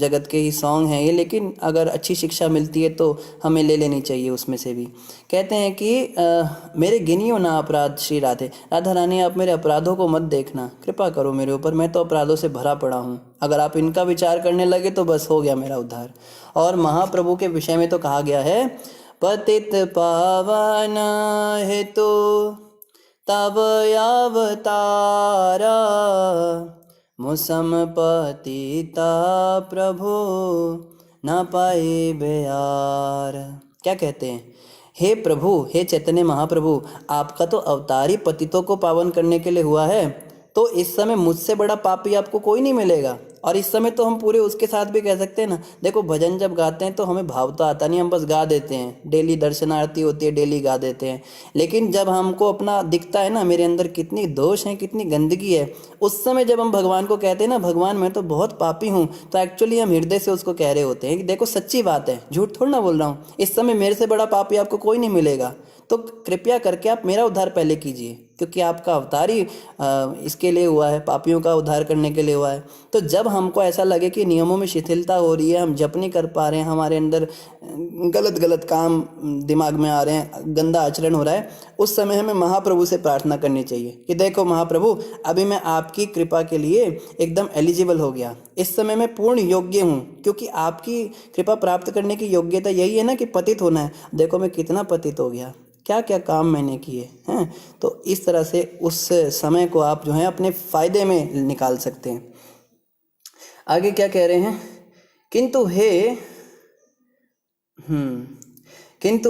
जगत के ही सॉन्ग हैं ये, लेकिन अगर अच्छी शिक्षा मिलती है तो हमें ले लेनी चाहिए उसमें से भी। कहते हैं कि मेरे गिनियो ना अपराध श्री राधे, राधा रानी आप मेरे अपराधों को मत देखना, कृपा करो मेरे ऊपर, मैं तो अपराधों से भरा पड़ा हूँ। अगर आप इनका विचार करने लगे तो बस हो गया मेरा उद्धार। और महाप्रभु के विषय में तो कहा गया है, पतित पावन हेतु तब अवतारा, मुसम पतिता प्रभु न पाए बेयार। क्या कहते हैं, हे प्रभु, हे चैतन्य महाप्रभु, आपका तो अवतार ही पतितों को पावन करने के लिए हुआ है, तो इस समय मुझसे बड़ा पापी आपको कोई नहीं मिलेगा। और इस समय तो हम पूरे उसके साथ भी कह सकते हैं ना। देखो भजन जब गाते हैं तो हमें भाव तो आता नहीं, हम बस गा देते हैं। डेली दर्शन आरती होती है, डेली गा देते हैं। लेकिन जब हमको अपना दिखता है ना मेरे अंदर कितनी दोष है, कितनी गंदगी है, उस समय जब हम भगवान को कहते हैं ना भगवान मैं तो बहुत पापी हूँ, तो एक्चुअली हम हृदय से उसको कह रहे होते हैं कि देखो सच्ची बात है, झूठ थोड़ा ना बोल रहा हूँ। इस समय मेरे से बड़ा पापी आपको कोई नहीं मिलेगा, तो कृपया करके आप मेरा उद्धार पहले कीजिए, क्योंकि आपका अवतार ही इसके लिए हुआ है, पापियों का उद्धार करने के लिए हुआ है। तो जब हमको ऐसा लगे कि नियमों में शिथिलता हो रही है, हम जप नहीं कर पा रहे हैं, हमारे अंदर गलत गलत काम दिमाग में आ रहे हैं, गंदा आचरण हो रहा है, उस समय हमें महाप्रभु से प्रार्थना करनी चाहिए कि देखो महाप्रभु, अभी मैं आपकी कृपा के लिए एकदम एलिजिबल हो गया, इस समय मैं पूर्ण योग्य हूँ, क्योंकि आपकी कृपा प्राप्त करने की योग्यता यही है ना कि पतित होना है। देखो मैं कितना पतित हो गया, क्या क्या काम मैंने किए हैं। तो इस तरह से उस समय को आप जो है अपने फायदे में निकाल सकते हैं। आगे क्या कह रहे हैं, किंतु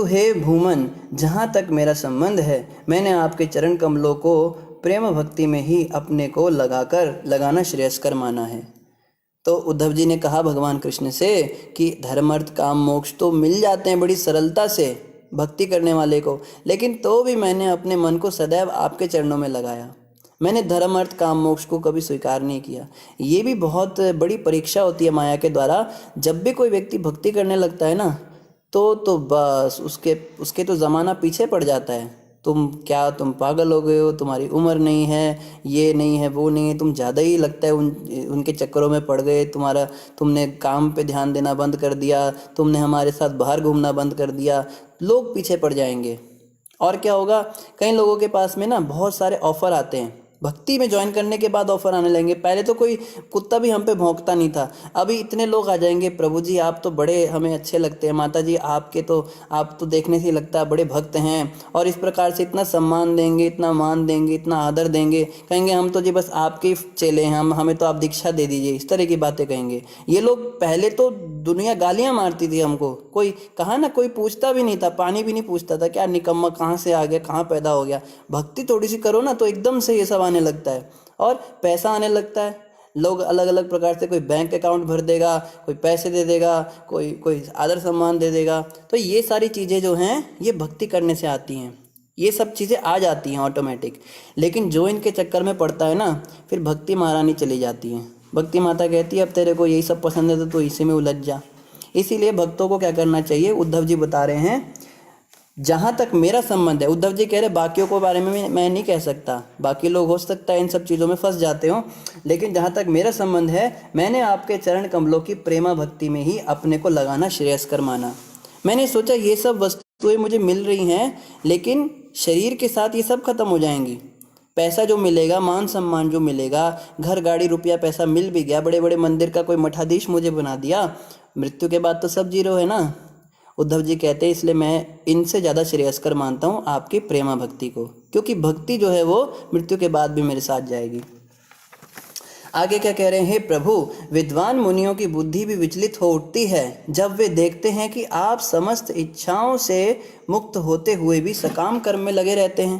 हे भूमन, जहाँ तक मेरा संबंध है, मैंने आपके चरण कमलों को प्रेम भक्ति में ही अपने को लगाना श्रेयस्कर माना है। तो उद्धव जी ने कहा भगवान कृष्ण से कि धर्म अर्थ काम मोक्ष तो मिल जाते हैं बड़ी सरलता से भक्ति करने वाले को, लेकिन तो भी मैंने अपने मन को सदैव आपके चरणों में लगाया। मैंने धर्म अर्थ काम मोक्ष को कभी स्वीकार नहीं किया। ये भी बहुत बड़ी परीक्षा होती है माया के द्वारा। जब भी कोई व्यक्ति भक्ति करने लगता है ना, तो बस उसके तो ज़माना पीछे पड़ जाता है। तुम पागल हो गए हो, तुम्हारी उम्र नहीं है, ये नहीं है, वो नहीं है, तुम ज़्यादा ही लगता है उनके चक्करों में पड़ गए, तुमने काम पे ध्यान देना बंद कर दिया, तुमने हमारे साथ बाहर घूमना बंद कर दिया, लोग पीछे पड़ जाएंगे। और क्या होगा, कई लोगों के पास में ना बहुत सारे ऑफ़र आते हैं, भक्ति में ज्वाइन करने के बाद ऑफर आने लगेंगे। पहले तो कोई कुत्ता भी हम पे भौंकता नहीं था, अभी इतने लोग आ जाएंगे, प्रभु जी आप तो बड़े हमें अच्छे लगते हैं, माता जी आप तो देखने से लगता है बड़े भक्त हैं, और इस प्रकार से इतना सम्मान देंगे, इतना मान देंगे, इतना आदर देंगे, कहेंगे हम तो जी बस आपके चेले हैं, हमें तो आप दीक्षा दे दीजिए, इस तरह की बातें कहेंगे ये लोग। पहले तो दुनिया गालियाँ मारती थी हमको, कोई कहा ना, कोई पूछता भी नहीं था, पानी भी नहीं पूछता था, क्या निकम्मा कहाँ से आ गया, कहाँ पैदा हो गया। भक्ति थोड़ी सी करो ना तो एकदम से ये सब आने लगता है और पैसा आने लगता है। लोग अलग अलग प्रकार से, कोई बैंक अकाउंट भर देगा, कोई पैसे दे देगा, कोई आदर सम्मान दे देगा। तो ये सारी चीज़ें जो हैं ये भक्ति करने से आती हैं, ये सब चीज़ें आ जाती हैं ऑटोमेटिक। लेकिन जो इनके चक्कर में पड़ता है ना, फिर भक्ति महारानी चली जाती है। भक्ति माता कहती है अब तेरे को यही सब पसंद है तो इसी में उलझ जा। इसीलिए भक्तों को क्या करना चाहिए, उद्धव जी बता रहे हैं जहाँ तक मेरा संबंध है। उद्धव जी कह रहे बाकियों को बारे में मैं नहीं कह सकता, बाकी लोग हो सकता है इन सब चीज़ों में फंस जाते हो, लेकिन जहाँ तक मेरा संबंध है, मैंने आपके चरण कमलों की प्रेमा भक्ति में ही अपने को लगाना श्रेयस्कर माना। मैंने सोचा ये सब वस्तुएं मुझे मिल रही हैं, लेकिन शरीर के साथ ये सब खत्म हो जाएंगी। पैसा जो मिलेगा, मान सम्मान जो मिलेगा, घर गाड़ी रुपया पैसा मिल भी गया, बड़े बड़े मंदिर का कोई मठाधीश मुझे बना दिया, मृत्यु के बाद तो सब जीरो है ना। उद्धव जी कहते हैं इसलिए मैं इनसे ज़्यादा श्रेयस्कर मानता हूँ आपकी प्रेमा भक्ति को, क्योंकि भक्ति जो है वो मृत्यु के बाद भी मेरे साथ जाएगी। आगे क्या कह रहे हैं, हे प्रभु, विद्वान मुनियों की बुद्धि भी विचलित हो उठती है जब वे देखते हैं कि आप समस्त इच्छाओं से मुक्त होते हुए भी सकाम कर्म में लगे रहते हैं।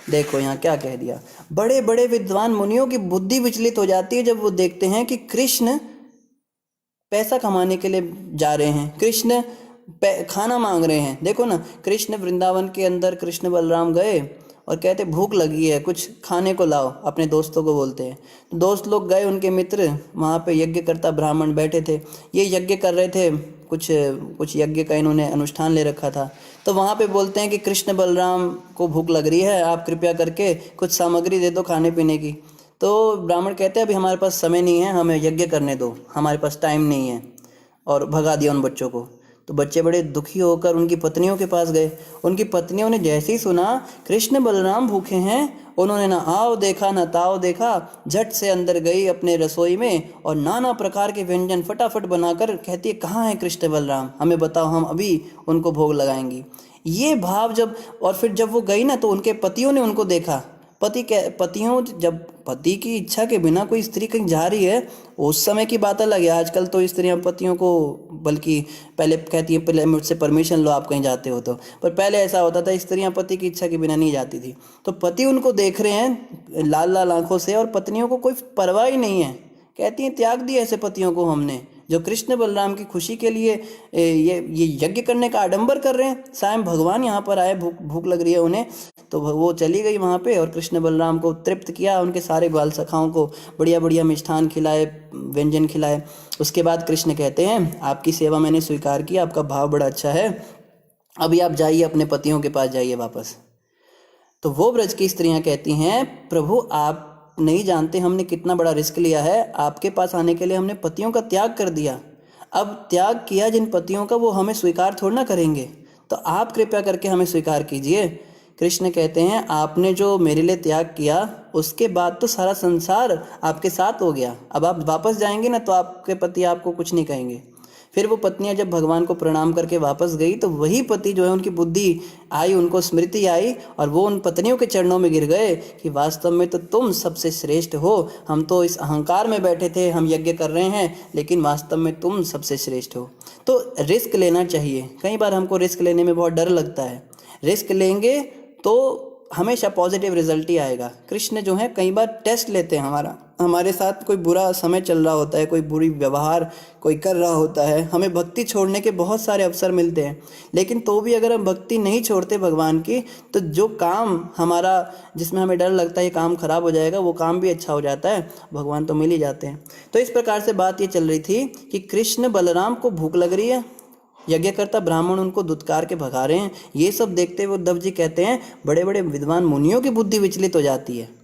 देखो यहाँ क्या कह दिया, बड़े बड़े विद्वान मुनियों की बुद्धि विचलित हो जाती है जब वो देखते हैं कि कृष्ण पैसा कमाने के लिए जा रहे हैं, कृष्ण खाना मांग रहे हैं। देखो ना, कृष्ण वृंदावन के अंदर कृष्ण बलराम गए और कहते भूख लगी है, कुछ खाने को लाओ, अपने दोस्तों को बोलते हैं। दोस्त लोग गए, उनके मित्र वहाँ पे यज्ञ करता ब्राह्मण बैठे थे, ये यज्ञ कर रहे थे, कुछ यज्ञ का इन्होंने अनुष्ठान ले रखा था। तो वहाँ पे बोलते हैं कि कृष्ण बलराम को भूख लग रही है, आप कृपया करके कुछ सामग्री दे दो खाने पीने की। तो ब्राह्मण कहते हैं अभी हमारे पास समय नहीं है, हमें यज्ञ करने दो, हमारे पास टाइम नहीं है, और भगा दिया उन बच्चों को। तो बच्चे बड़े दुखी होकर उनकी पत्नियों के पास गए। उनकी पत्नियों ने जैसे ही सुना कृष्ण बलराम भूखे हैं, उन्होंने ना आओ देखा ना ताओ देखा, झट से अंदर गई अपने रसोई में और नाना प्रकार के व्यंजन फटाफट बनाकर कहती है कहाँ है कृष्ण बलराम, हमें बताओ, हम अभी उनको भोग लगाएंगी। ये भाव और फिर जब वो गई ना तो उनके पतियों ने उनको देखा। जब पति की इच्छा के बिना कोई स्त्री कहीं जा रही है, उस समय की बात अलग है। आजकल तो स्त्रियां पतियों को, बल्कि पहले कहती है पहले मुझसे परमिशन लो आप कहीं जाते हो तो, पर पहले ऐसा होता था स्त्रियां पति की इच्छा के बिना नहीं जाती थी। तो पति उनको देख रहे हैं लाल लाल आंखों से और पत्नियों को कोई परवाह ही नहीं है कहती हैं त्याग दिया ऐसे पतियों को हमने, जो कृष्ण बलराम की खुशी के लिए ये यज्ञ करने का आडंबर कर रहे हैं। स्वयं भगवान यहाँ पर आए, भूख भूख लग रही है उन्हें, तो वो चली गई वहाँ पे और कृष्ण बलराम को तृप्त किया, उनके सारे बाल सखाओं को बढ़िया बढ़िया मिष्ठान खिलाए, व्यंजन खिलाए। उसके बाद कृष्ण कहते हैं आपकी सेवा मैंने स्वीकार की, आपका भाव बड़ा अच्छा है, अभी आप जाइए अपने पतियों के पास जाइए वापस। तो वो ब्रज की स्त्रियां कहती हैं प्रभु आप नहीं जानते हमने कितना बड़ा रिस्क लिया है, आपके पास आने के लिए हमने पतियों का त्याग कर दिया, अब त्याग किया जिन पतियों का वो हमें स्वीकार थोड़ा ना करेंगे, तो आप कृपया करके हमें स्वीकार कीजिए। कृष्ण कहते हैं आपने जो मेरे लिए त्याग किया उसके बाद तो सारा संसार आपके साथ हो गया, अब आप वापस जाएंगे ना तो आपके पति आपको कुछ नहीं कहेंगे। फिर वो पत्नियां जब भगवान को प्रणाम करके वापस गई तो वही पति जो है उनकी बुद्धि आई, उनको स्मृति आई और वो उन पत्नियों के चरणों में गिर गए कि वास्तव में तो तुम सबसे श्रेष्ठ हो, हम तो इस अहंकार में बैठे थे हम यज्ञ कर रहे हैं, लेकिन वास्तव में तुम सबसे श्रेष्ठ हो। तो रिस्क लेना चाहिए। कई बार हमको रिस्क लेने में बहुत डर लगता है, रिस्क लेंगे तो हमेशा पॉजिटिव रिजल्ट ही आएगा। कृष्ण जो है कई बार टेस्ट लेते हैं हमारे साथ कोई बुरा समय चल रहा होता है, कोई बुरी व्यवहार कोई कर रहा होता है, हमें भक्ति छोड़ने के बहुत सारे अवसर मिलते हैं, लेकिन तो भी अगर हम भक्ति नहीं छोड़ते भगवान की तो जो काम हमारा जिसमें हमें डर लगता है ये काम खराब हो जाएगा, वो काम भी अच्छा हो जाता है, भगवान तो मिल ही जाते हैं। तो इस प्रकार से बात ये चल रही थी कि कृष्ण बलराम को भूख लग रही है, यज्ञकर्ता ब्राह्मण उनको दुत्कार के भगा रहे हैं। ये सब देखते हुए उद्धव जी कहते हैं बड़े बड़े विद्वान मुनियों की बुद्धि विचलित हो जाती है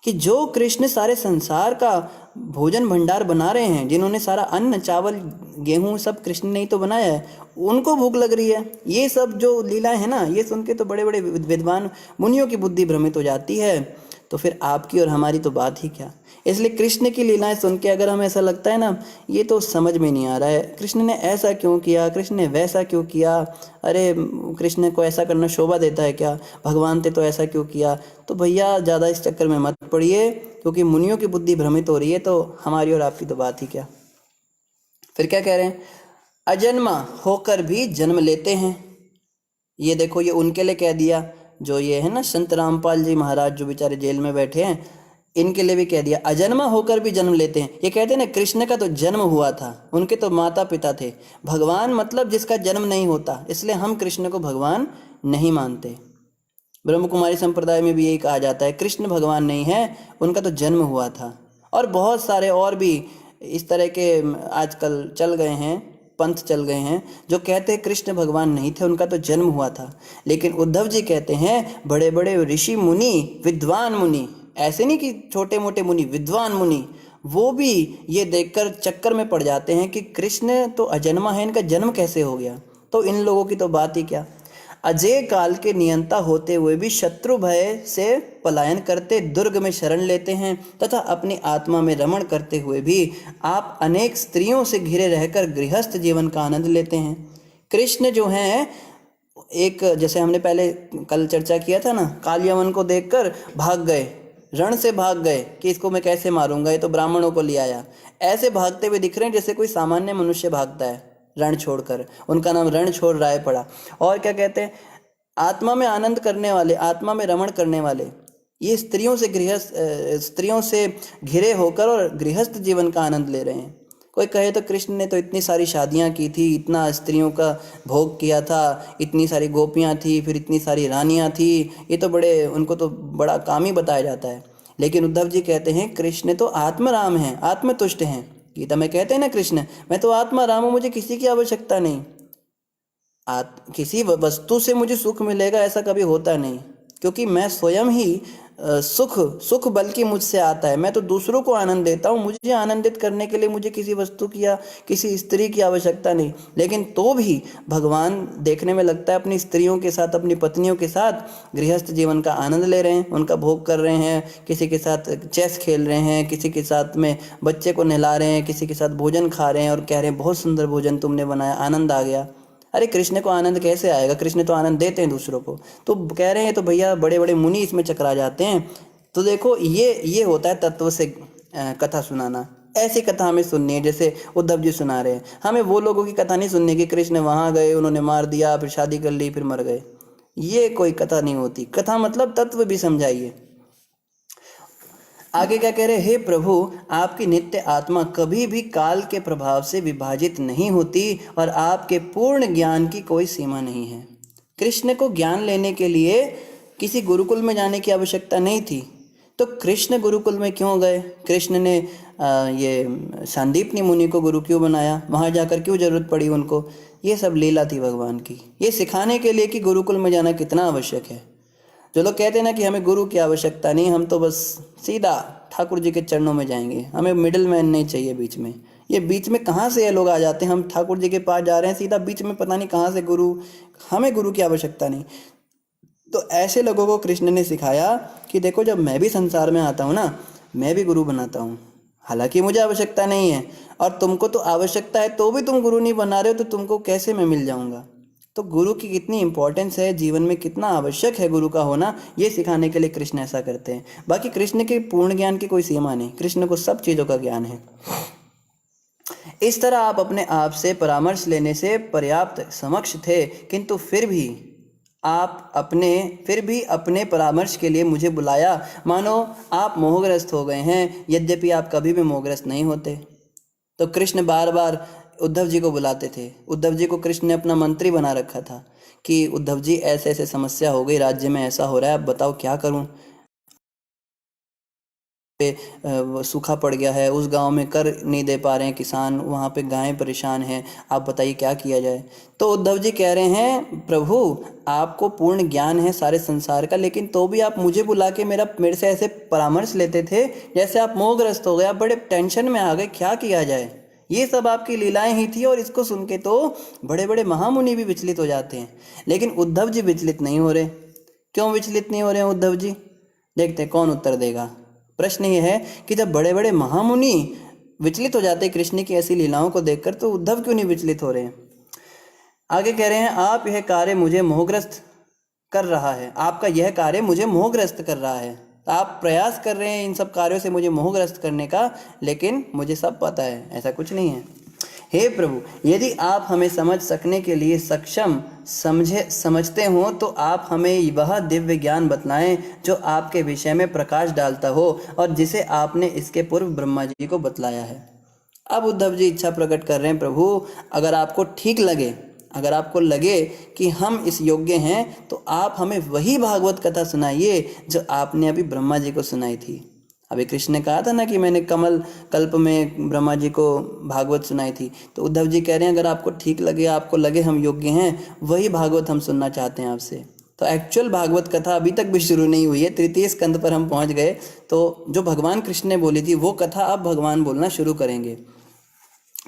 कि जो कृष्ण सारे संसार का भोजन भंडार बना रहे हैं, जिन्होंने सारा अन्न चावल गेहूं सब कृष्ण ने ही तो बनाया है, उनको भूख लग रही है। ये सब जो लीलाएं है ना, ये सुन के तो बड़े बड़े विद्वान मुनियों की बुद्धि भ्रमित हो जाती है। तो फिर आपकी और हमारी तो बात ही क्या। इसलिए कृष्ण की लीलाएं सुन के अगर हमें ऐसा लगता है ना ये तो समझ में नहीं आ रहा है, कृष्ण ने ऐसा क्यों किया, कृष्ण ने वैसा क्यों किया, अरे कृष्ण को ऐसा करना शोभा देता है क्या, भगवान ने तो ऐसा क्यों किया, तो भैया ज़्यादा इस चक्कर में मत पड़िए, क्योंकि मुनियों की बुद्धि भ्रमित हो रही है, तो हमारी और आपकी तो बात ही क्या। फिर क्या कह रहे हैं, अजन्मा होकर भी जन्म लेते हैं। ये देखो ये उनके लिए कह दिया, जो ये है ना संत रामपाल जी महाराज जो बेचारे जेल में बैठे हैं, इनके लिए भी कह दिया अजन्मा होकर भी जन्म लेते हैं। ये कहते हैं ना कृष्ण का तो जन्म हुआ था, उनके तो माता पिता थे, भगवान मतलब जिसका जन्म नहीं होता, इसलिए हम कृष्ण को भगवान नहीं मानते। ब्रह्म कुमारी संप्रदाय में भी यही कहा जाता है कृष्ण भगवान नहीं है, उनका तो जन्म हुआ था। और बहुत सारे और भी इस तरह के आजकल चल गए हैं, पंथ चल गए हैं जो कहते हैं कृष्ण भगवान नहीं थे, उनका तो जन्म हुआ था। लेकिन उद्धव जी कहते हैं बड़े बड़े ऋषि मुनि, विद्वान मुनि, ऐसे नहीं कि छोटे मोटे मुनि, विद्वान मुनि, वो भी ये देखकर चक्कर में पड़ जाते हैं कि कृष्ण तो अजन्मा है, इनका जन्म कैसे हो गया। तो इन लोगों की तो बात ही क्या। अजय काल के नियंता होते हुए भी शत्रु भय से पलायन करते दुर्ग में शरण लेते हैं, तथा अपनी आत्मा में रमण करते हुए भी आप अनेक स्त्रियों से घिरे रहकर गृहस्थ जीवन का आनंद लेते हैं। कृष्ण जो हैं एक, जैसे हमने पहले कल चर्चा किया था ना, काल यवन को देखकर भाग गए, रण से भाग गए कि इसको मैं कैसे मारूंगा, ये तो ब्राह्मणों को ले आया, ऐसे भागते हुए दिख रहे हैं जैसे कोई सामान्य मनुष्य भागता है रण छोड़कर। उनका नाम रण छोड़ राय पड़ा। और क्या कहते हैं, आत्मा में आनंद करने वाले, आत्मा में रमण करने वाले, ये स्त्रियों से घिरे होकर और गृहस्थ जीवन का आनंद ले रहे हैं। कोई कहे तो कृष्ण ने तो इतनी सारी शादियां की थी, इतना स्त्रियों का भोग किया था, इतनी सारी गोपियां थी, फिर इतनी सारी रानियां थी, ये तो बड़े, उनको तो बड़ा काम ही बताया जाता है। लेकिन उद्धव जी कहते हैं कृष्ण तो आत्मराम हैं, आत्मतुष्ट हैं। गीता में कहते हैं ना कृष्ण मैं तो आत्मा राम हूँ, मुझे किसी की आवश्यकता नहीं, किसी वस्तु से मुझे सुख मिलेगा ऐसा कभी होता नहीं, क्योंकि मैं स्वयं ही सुख बल्कि मुझसे आता है, मैं तो दूसरों को आनंद देता हूँ, मुझे आनंदित करने के लिए मुझे किसी वस्तु की या किसी स्त्री की आवश्यकता नहीं। लेकिन तो भी भगवान देखने में लगता है अपनी स्त्रियों के साथ, अपनी पत्नियों के साथ गृहस्थ जीवन का आनंद ले रहे हैं, उनका भोग कर रहे हैं, किसी के साथ चेस खेल रहे हैं, किसी के साथ में बच्चे को नहला रहे हैं, किसी के साथ भोजन खा रहे हैं और कह रहे हैं बहुत सुंदर भोजन तुमने बनाया, आनंद आ गया। अरे कृष्ण को आनंद कैसे आएगा, कृष्ण तो आनंद देते हैं दूसरों को। तो कह रहे हैं तो भैया बड़े बड़े मुनि इसमें चकरा जाते हैं। तो देखो ये होता है तत्व से कथा सुनाना। ऐसी कथा हमें सुननी है जैसे उद्धव जी सुना रहे हैं। हमें वो लोगों की कथा नहीं सुननी कि कृष्ण वहाँ गए, उन्होंने मार दिया, फिर शादी कर ली, फिर मर गए। ये कोई कथा नहीं होती। कथा मतलब तत्व भी समझाइए। आगे क्या कह रहे हैं, हे प्रभु आपकी नित्य आत्मा कभी भी काल के प्रभाव से विभाजित नहीं होती और आपके पूर्ण ज्ञान की कोई सीमा नहीं है। कृष्ण को ज्ञान लेने के लिए किसी गुरुकुल में जाने की आवश्यकता नहीं थी, तो कृष्ण गुरुकुल में क्यों गए? कृष्ण ने ये सांदीपनी मुनि को गुरु क्यों बनाया? वहाँ जाकर क्यों जरूरत पड़ी उनको? ये सब लीला थी भगवान की, ये सिखाने के लिए कि गुरुकुल में जाना कितना आवश्यक है। जो लोग कहते हैं ना कि हमें गुरु की आवश्यकता नहीं, हम तो बस सीधा ठाकुर जी के चरणों में जाएंगे, हमें मिडिल मैन नहीं चाहिए बीच में। ये बीच में कहाँ से ये लोग आ जाते हैं? हम ठाकुर जी के पास जा रहे हैं, सीधा बीच में पता नहीं कहाँ से गुरु, हमें गुरु की आवश्यकता नहीं। तो ऐसे लोगों को कृष्ण ने सिखाया कि देखो जब मैं भी संसार में आता हूँ ना, मैं भी गुरु बनाता हूँ, हालांकि मुझे आवश्यकता नहीं है और तुमको तो आवश्यकता है, तो भी तुम गुरु नहीं बना रहे हो, तो तुमको कैसे मैं मिल जाऊँगा? तो गुरु की कितनी इंपॉर्टेंस है, जीवन में कितना आवश्यक है गुरु का होना, ये सिखाने के लिए कृष्ण ऐसा करते हैं। बाकी कृष्ण के पूर्ण ज्ञान की कोई सीमा नहीं, कृष्ण को सब चीज़ों का ज्ञान है। इस तरह आप अपने आप से परामर्श लेने से पर्याप्त समक्ष थे, किंतु फिर भी अपने परामर्श के लिए मुझे बुलाया, मानो आप मोहग्रस्त हो गए हैं, यद्यपि आप कभी भी मोहग्रस्त नहीं होते। तो कृष्ण बार बार उद्धव जी को बुलाते थे। उद्धव जी को कृष्ण ने अपना मंत्री बना रखा था कि उद्धव जी ऐसे ऐसे समस्या हो गई, राज्य में ऐसा हो रहा है, अब बताओ क्या करूं, सूखा पड़ गया है, उस गांव में कर नहीं दे पा रहे हैं किसान, वहाँ पे गायें परेशान हैं, आप बताइए क्या किया जाए। तो उद्धव जी कह रहे हैं, प्रभु आपको पूर्ण ज्ञान है सारे संसार का, लेकिन तो भी आप मुझे बुला के मेरे से ऐसे परामर्श लेते थे जैसे आप मोहग्रस्त हो गए, आप बड़े टेंशन में आ गए, क्या किया जाए। ये सब आपकी लीलाएं ही थी, और इसको सुन के तो बड़े बड़े महामुनि भी विचलित हो जाते हैं, लेकिन उद्धव जी विचलित नहीं हो रहे। क्यों विचलित नहीं हो रहे हैं उद्धव जी? देखते हैं कौन उत्तर देगा। प्रश्न ये है कि जब बड़े बड़े महामुनि विचलित हो जाते कृष्ण की ऐसी लीलाओं को देखकर, तो उद्धव क्यों नहीं विचलित हो रहे हैं? आगे कह रहे हैं, आप यह कार्य मुझे मोहग्रस्त कर रहा है, आपका यह कार्य मुझे मोहग्रस्त कर रहा है। आप प्रयास कर रहे हैं इन सब कार्यों से मुझे मोहग्रस्त करने का, लेकिन मुझे सब पता है ऐसा कुछ नहीं है। हे प्रभु, यदि आप हमें समझ सकने के लिए सक्षम समझते हो, तो आप हमें वह दिव्य ज्ञान बतलाएं जो आपके विषय में प्रकाश डालता हो और जिसे आपने इसके पूर्व ब्रह्मा जी को बतलाया है। अब उद्धव जी इच्छा प्रकट कर रहे हैं, प्रभु अगर आपको ठीक लगे, अगर आपको लगे कि हम इस योग्य हैं, तो आप हमें वही भागवत कथा सुनाइए जो आपने अभी ब्रह्मा जी को सुनाई थी। अभी कृष्ण ने कहा था ना कि मैंने कमल कल्प में ब्रह्मा जी को भागवत सुनाई थी। तो उद्धव जी कह रहे हैं, अगर आपको ठीक लगे, आपको लगे हम योग्य हैं, वही भागवत हम सुनना चाहते हैं आपसे। तो एक्चुअल भागवत कथा अभी तक भी शुरू नहीं हुई है, तृतीय स्कंद पर हम पहुंच गए। तो जो भगवान कृष्ण ने बोली थी वो कथा अब भगवान बोलना शुरू करेंगे।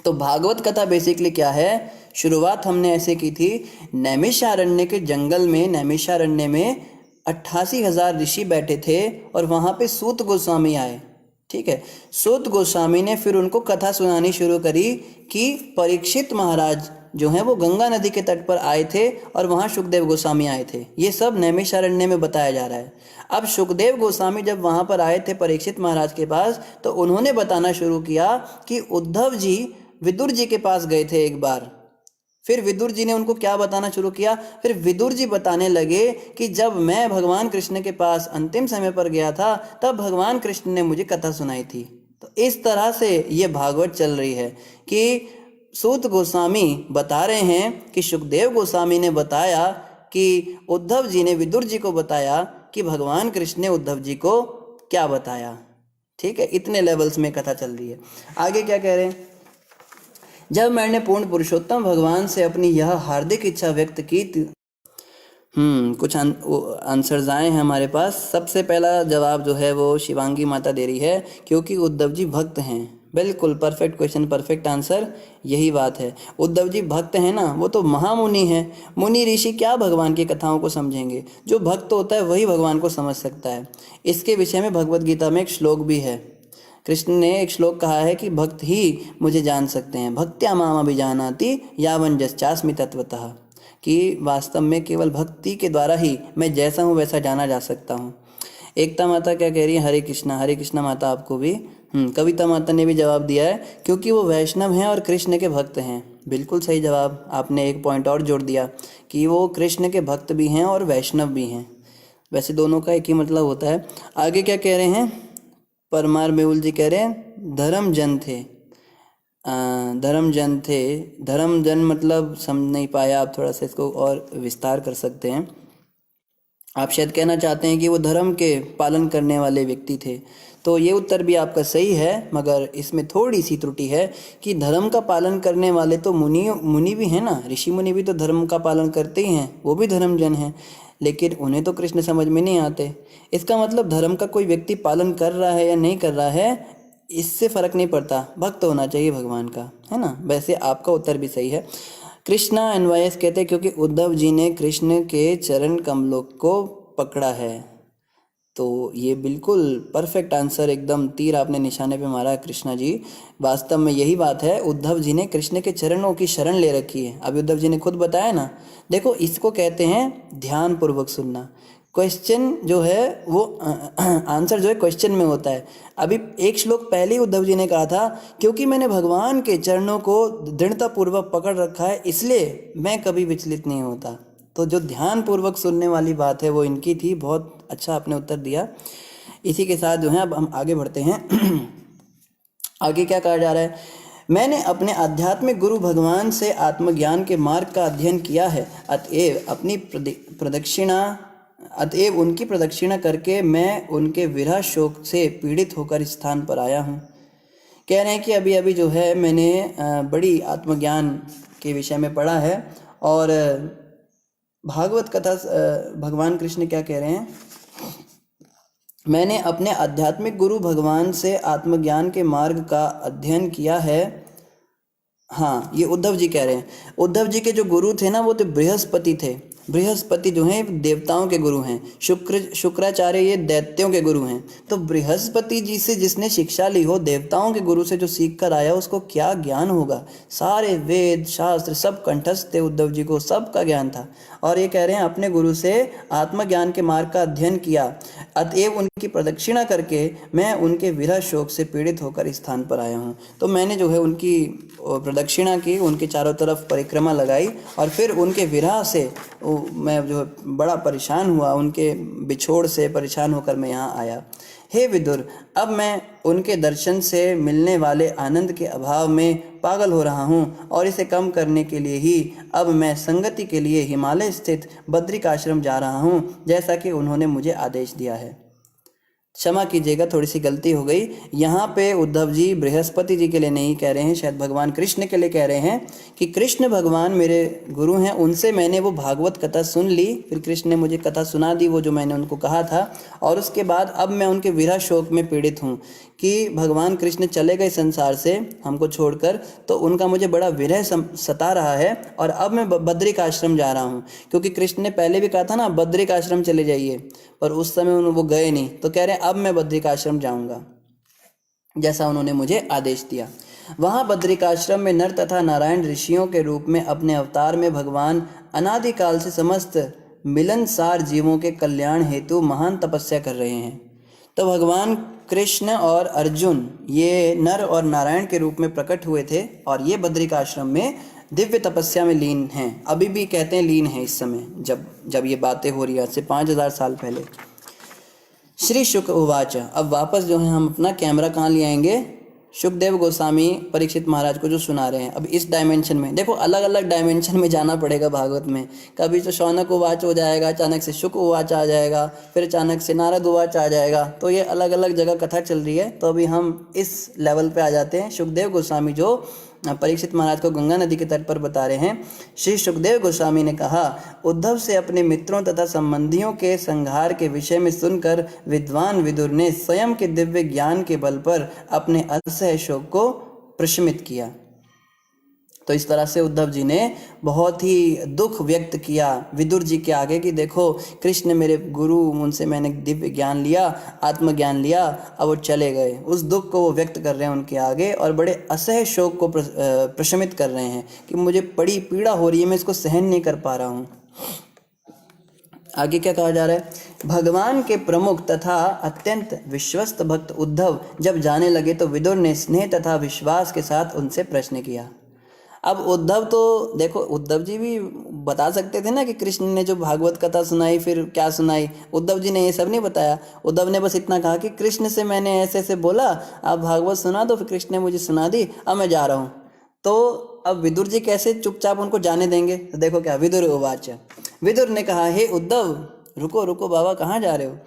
तो भागवत कथा बेसिकली क्या है, शुरुआत हमने ऐसे की थी, नैमिषारण्य के जंगल में, नैमिषारण्य में 88,000 ऋषि बैठे थे और वहाँ पे सूत गोस्वामी आए। ठीक है, सूत गोस्वामी ने फिर उनको कथा सुनानी शुरू करी कि परीक्षित महाराज जो हैं वो गंगा नदी के तट पर आए थे और वहाँ सुखदेव गोस्वामी आए थे। ये सब नैमिषारण्य में बताया जा रहा है। अब सुखदेव गोस्वामी जब वहाँ पर आए थे परीक्षित महाराज के पास, तो उन्होंने बताना शुरू किया कि उद्धव जी विदुर जी के पास गए थे एक बार। फिर विदुर जी ने उनको क्या बताना शुरू किया, फिर विदुर जी बताने लगे कि जब मैं भगवान कृष्ण के पास अंतिम समय पर गया था, तब भगवान कृष्ण ने मुझे कथा सुनाई थी। तो इस तरह से ये भागवत चल रही है कि सूत गोस्वामी बता रहे हैं कि सुखदेव गोस्वामी ने बताया कि उद्धव जी ने विदुर जी को बताया कि भगवान कृष्ण ने उद्धव जी को क्या बताया। ठीक है, इतने लेवल्स में कथा चल रही है। आगे क्या कह रहे हैं, जब मैंने पूर्ण पुरुषोत्तम भगवान से अपनी यह हार्दिक इच्छा व्यक्त की कुछ आंसर्स आए हैं हमारे पास। सबसे पहला जवाब जो है वो शिवांगी माता दे रही है, क्योंकि उद्धव जी भक्त हैं। बिल्कुल परफेक्ट क्वेश्चन, परफेक्ट आंसर, यही बात है। उद्धव जी भक्त हैं ना, वो तो महामुनि हैं। मुनि ऋषि क्या भगवान की कथाओं को समझेंगे? जो भक्त होता है वही भगवान को समझ सकता है। इसके विषय में भगवत गीता में एक श्लोक भी है। कृष्ण ने एक श्लोक कहा है कि भक्त ही मुझे जान सकते हैं, भक्त्या माम अभिजानाति यावञ्जश्चास्मि तत्वतः, कि वास्तव में केवल भक्ति के द्वारा ही मैं जैसा हूँ वैसा जाना जा सकता हूँ। एकता माता क्या कह रही है, हरे कृष्णा माता आपको भी। कविता माता ने भी जवाब दिया है, क्योंकि वो वैष्णव हैं और कृष्ण के भक्त हैं। बिल्कुल सही जवाब, आपने एक पॉइंट और जोड़ दिया कि वो कृष्ण के भक्त भी हैं और वैष्णव भी हैं। वैसे दोनों का एक ही मतलब होता है। आगे क्या कह रहे हैं, परमार मेहुल जी कह रहे हैं धर्मजन थे। धर्मजन थे, धर्मजन मतलब समझ नहीं पाया, आप थोड़ा सा इसको और विस्तार कर सकते हैं। आप शायद कहना चाहते हैं कि वो धर्म के पालन करने वाले व्यक्ति थे। तो ये उत्तर भी आपका सही है, मगर इसमें थोड़ी सी त्रुटि है कि धर्म का पालन करने वाले तो मुनि भी हैं ना, ऋषि मुनि भी तो धर्म का पालन करते ही हैं, वो भी धर्मजन हैं, लेकिन उन्हें तो कृष्ण समझ में नहीं आते। इसका मतलब धर्म का कोई व्यक्ति पालन कर रहा है या नहीं कर रहा है, इससे फ़र्क नहीं पड़ता, भक्त होना चाहिए भगवान का, है ना। वैसे आपका उत्तर भी सही है। कृष्णा एनवाईएस कहते हैं क्योंकि उद्धव जी ने कृष्ण के चरण कमलों को पकड़ा है। तो ये बिल्कुल परफेक्ट आंसर, एकदम तीर आपने निशाने पे मारा है कृष्णा जी। वास्तव में यही बात है, उद्धव जी ने कृष्ण के चरणों की शरण ले रखी है। अभी उद्धव जी ने खुद बताया ना। देखो, इसको कहते हैं ध्यान पूर्वक सुनना। क्वेश्चन जो है वो आंसर जो है क्वेश्चन में होता है। अभी एक श्लोक पहले ही उद्धव जी ने कहा था क्योंकि मैंने भगवान के चरणों को दृढ़ता पूर्वक पकड़ रखा है, इसलिए मैं कभी विचलित नहीं होता। तो जो ध्यान पूर्वक सुनने वाली बात है वो इनकी थी। बहुत अच्छा आपने उत्तर दिया। इसी के साथ जो है अब हम आगे बढ़ते हैं। आगे क्या कहा जा रहा है? मैंने अपने आध्यात्मिक गुरु भगवान से आत्मज्ञान के मार्ग का अध्ययन किया है, अतएव उनकी प्रदक्षिणा करके मैं उनके विरह शोक से पीड़ित होकर इस स्थान पर आया हूँ। कह रहे हैं कि अभी अभी जो है मैंने बड़ी आत्मज्ञान के विषय में पढ़ा है, और भागवत कथा भगवान कृष्ण क्या कह रहे हैं? मैंने अपने आध्यात्मिक गुरु भगवान से आत्मज्ञान के मार्ग का अध्ययन किया है। हाँ, ये उद्धव जी कह रहे हैं। उद्धव जी के जो गुरु थे ना, वो तो बृहस्पति थे। बृहस्पति जो हैं देवताओं के गुरु हैं, शुक्राचार्य ये दैत्यों के गुरु हैं। तो बृहस्पति जी से जिसने शिक्षा ली हो, देवताओं के गुरु से जो सीख कर आया, उसको क्या ज्ञान होगा? सारे वेद शास्त्र सब कंठस्थ थे उद्धव जी को, सबका ज्ञान था। और ये कह रहे हैं अपने गुरु से आत्मज्ञान के मार्ग का अध्ययन किया, अतएव उनकी प्रदक्षिणा करके मैं उनके विरह शोक से पीड़ित होकर इस स्थान पर आया हूँ। तो मैंने जो है उनकी प्रदक्षिणा की, उनके चारों तरफ परिक्रमा लगाई, और फिर उनके विरह से मैं जो बड़ा परेशान हुआ, उनके बिछोड़ से परेशान होकर मैं यहाँ आया। हे विदुर, अब मैं उनके दर्शन से मिलने वाले आनंद के अभाव में पागल हो रहा हूँ, और इसे कम करने के लिए ही अब मैं संगति के लिए हिमालय स्थित बद्रिकाश्रम जा रहा हूँ, जैसा कि उन्होंने मुझे आदेश दिया है। क्षमा कीजिएगा, थोड़ी सी गलती हो गई। यहाँ पे उद्धव जी बृहस्पति जी के लिए नहीं कह रहे हैं, शायद भगवान कृष्ण के लिए कह रहे हैं कि कृष्ण भगवान मेरे गुरु हैं, उनसे मैंने वो भागवत कथा सुन ली, फिर कृष्ण ने मुझे कथा सुना दी, वो जो मैंने उनको कहा था, और उसके बाद अब मैं उनके विरह शोक में पीड़ित हूँ कि भगवान कृष्ण चले गए संसार से हमको छोड़कर, तो उनका मुझे बड़ा विरह सता रहा है, और अब मैं बद्रिक आश्रम जा रहा हूँ। क्योंकि कृष्ण ने पहले भी कहा था ना बद्रिक आश्रम चले जाइए, पर उस समय वो गए नहीं, तो कह रहे हैं अब मैं बद्रिकाश्रम जाऊंगा जैसा उन्होंने मुझे आदेश दिया। वहाँ बद्रिकाश्रम में नर तथा नारायण ऋषियों के रूप में अपने अवतार में भगवान अनादिकाल से समस्त मिलनसार जीवों के कल्याण हेतु महान तपस्या कर रहे हैं। तो भगवान कृष्ण और अर्जुन ये नर और नारायण के रूप में प्रकट हुए थे, और ये बद्रिकाश्रम में दिव्य तपस्या में लीन हैं। अभी भी कहते हैं लीन हैं इस समय, जब ये बातें हो रही है, आज से 5000 साल पहले। श्री शुक उवाच, अब वापस जो है हम अपना कैमरा कहाँ ले आएंगे? शुकदेव गोस्वामी परीक्षित महाराज को जो सुना रहे हैं। अब इस डायमेंशन में देखो, अलग अलग डायमेंशन में जाना पड़ेगा भागवत में। कभी तो शौनक उवाच हो जाएगा, अचानक से शुक उवाच आ जाएगा, फिर अचानक से नारद उवाच आ जाएगा। तो ये अलग अलग जगह कथा चल रही है। तो अभी हम इस लेवल पे आ जाते हैं। शुकदेव गोस्वामी जो परीक्षित महाराज को गंगा नदी के तट पर बता रहे हैं। श्री शुकदेव गोस्वामी ने कहा, उद्धव से अपने मित्रों तथा संबंधियों के संहार के विषय में सुनकर विद्वान विदुर ने स्वयं के दिव्य ज्ञान के बल पर अपने असह्य शोक को प्रशमित किया। तो इस तरह से उद्धव जी ने बहुत ही दुख व्यक्त किया विदुर जी के आगे कि देखो, कृष्ण मेरे गुरु, उनसे मैंने दिव्य ज्ञान लिया, आत्मज्ञान लिया, अब वो चले गए। उस दुख को वो व्यक्त कर रहे हैं उनके आगे, और बड़े असह्य शोक को प्रशमित कर रहे हैं कि मुझे बड़ी पीड़ा हो रही है, मैं इसको सहन नहीं कर पा रहा हूँ। आगे क्या कहा जा रहा है? भगवान के प्रमुख तथा अत्यंत विश्वस्त भक्त उद्धव जब जाने लगे तो विदुर ने स्नेह तथा विश्वास के साथ उनसे प्रश्न किया। अब उद्धव तो देखो, उद्धव जी भी बता सकते थे ना कि कृष्ण ने जो भागवत कथा सुनाई फिर क्या सुनाई। उद्धव जी ने ये सब नहीं बताया। उद्धव ने बस इतना कहा कि कृष्ण से मैंने ऐसे ऐसे बोला, आप भागवत सुना दो। फिर कृष्ण ने मुझे सुना दी, अब मैं जा रहा हूँ। तो अब विदुर जी कैसे चुपचाप उनको जाने देंगे? तो देखो क्या, विदुर उवाच, विदुर ने कहा, हे उद्धव, रुको रुको बाबा, कहाँ जा रहे हो?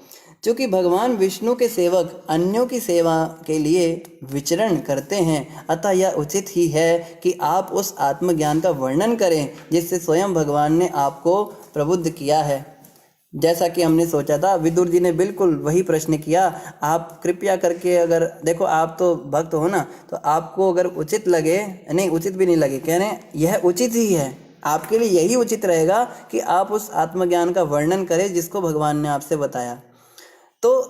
क्योंकि भगवान विष्णु के सेवक अन्यों की सेवा के लिए विचरण करते हैं, अतः यह उचित ही है कि आप उस आत्मज्ञान का वर्णन करें जिससे स्वयं भगवान ने आपको प्रबुद्ध किया है। जैसा कि हमने सोचा था, विदुर जी ने बिल्कुल वही प्रश्न किया। आप कृपया करके, अगर देखो आप तो भक्त हो ना, तो आपको अगर उचित लगे, नहीं उचित भी नहीं लगे, कह रहे हैं यह उचित ही है, आपके लिए यही उचित रहेगा कि आप उस आत्मज्ञान का वर्णन करें जिसको भगवान ने आपसे बताया। तो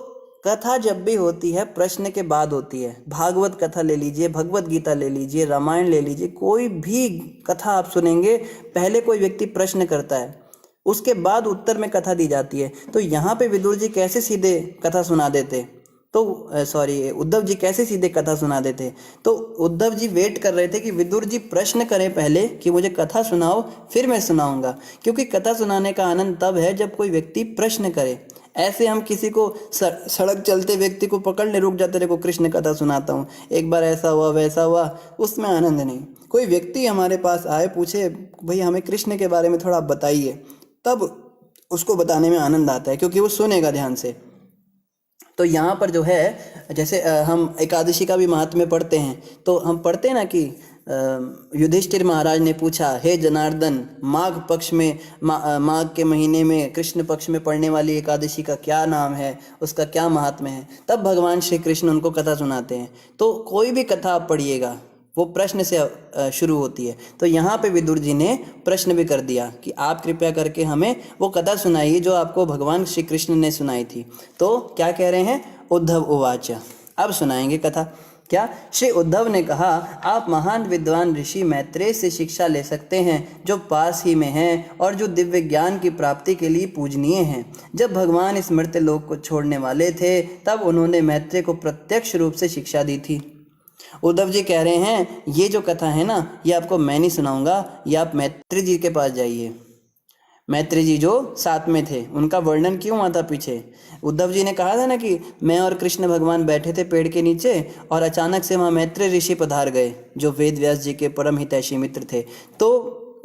कथा जब भी होती है प्रश्न के बाद होती है। भागवत कथा ले लीजिए, भगवत गीता ले लीजिए, रामायण ले लीजिए, कोई भी कथा आप सुनेंगे, पहले कोई व्यक्ति प्रश्न करता है, उसके बाद उत्तर में कथा दी जाती है। तो यहाँ पे विदुर जी कैसे सीधे कथा सुना देते, तो सॉरी उद्धव जी कैसे सीधे कथा सुना देते? तो उद्धव जी वेट कर रहे थे कि विदुर जी प्रश्न करें पहले कि मुझे कथा सुनाओ, फिर मैं सुनाऊंगा। क्योंकि कथा सुनाने का आनंद तब है जब कोई व्यक्ति प्रश्न करे। ऐसे हम किसी को सड़क चलते व्यक्ति को पकड़ने रुक जाते, देखो कृष्ण कथा सुनाता हूँ, एक बार ऐसा हुआ वैसा हुआ, उसमें आनंद नहीं। कोई व्यक्ति हमारे पास आए, पूछे भाई हमें कृष्ण के बारे में थोड़ा बताइए, तब उसको बताने में आनंद आता है, क्योंकि वो सुनेगा ध्यान से। तो यहाँ पर जो है, जैसे हम एकादशी का भी महात्म्य पढ़ते हैं, तो हम पढ़ते हैं ना कि युधिष्ठिर महाराज ने पूछा, हे जनार्दन, माघ पक्ष में माघ के महीने में कृष्ण पक्ष में पड़ने वाली एकादशी का क्या नाम है, उसका क्या महात्म्य है? तब भगवान श्री कृष्ण उनको कथा सुनाते हैं। तो कोई भी कथा आप पढ़िएगा वो प्रश्न से शुरू होती है। तो यहाँ पे विदुर जी ने प्रश्न भी कर दिया कि आप कृपया करके हमें वो कथा सुनाइए जो आपको भगवान श्री कृष्ण ने सुनाई थी। तो क्या कह रहे हैं? उद्धव उवाच, अब सुनाएंगे कथा। क्या? श्री उद्धव ने कहा, आप महान विद्वान ऋषि मैत्रेय से शिक्षा ले सकते हैं, जो पास ही में हैं और जो दिव्य ज्ञान की प्राप्ति के लिए पूजनीय हैं। जब भगवान इस मर्त्य लोक को छोड़ने वाले थे, तब उन्होंने मैत्रेय को प्रत्यक्ष रूप से शिक्षा दी थी। उद्धव जी कह रहे हैं, ये जो कथा है ना, ये आपको मैं नहीं सुनाऊंगा, ये आप मैत्रेय जी के पास जाइए। मैत्रेय जी जो साथ में थे, उनका वर्णन क्यों हुआ था पीछे? उद्धव जी ने कहा था ना कि मैं और कृष्ण भगवान बैठे थे पेड़ के नीचे, और अचानक से वहाँ मैत्रेय ऋषि पधार गए, जो वेद व्यास जी के परम हितैषी मित्र थे। तो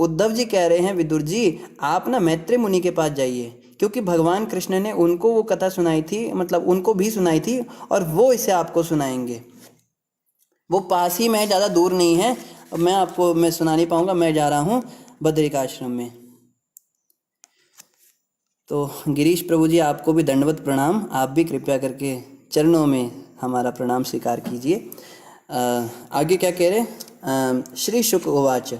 उद्धव जी कह रहे हैं, विदुर जी आप ना मैत्रेय मुनि के पास जाइए, क्योंकि भगवान कृष्ण ने उनको वो कथा सुनाई थी, मतलब उनको भी सुनाई थी, और वो इसे आपको सुनाएंगे। वो पास ही में, ज़्यादा दूर नहीं है। मैं सुना नहीं पाऊंगा, मैं जा रहा हूँ बद्रिकाश्रम में। तो गिरीश प्रभु जी, आपको भी दंडवत प्रणाम। आप भी कृपया करके चरणों में हमारा प्रणाम स्वीकार कीजिए। आगे क्या कह रहे? श्री शुक उवाच,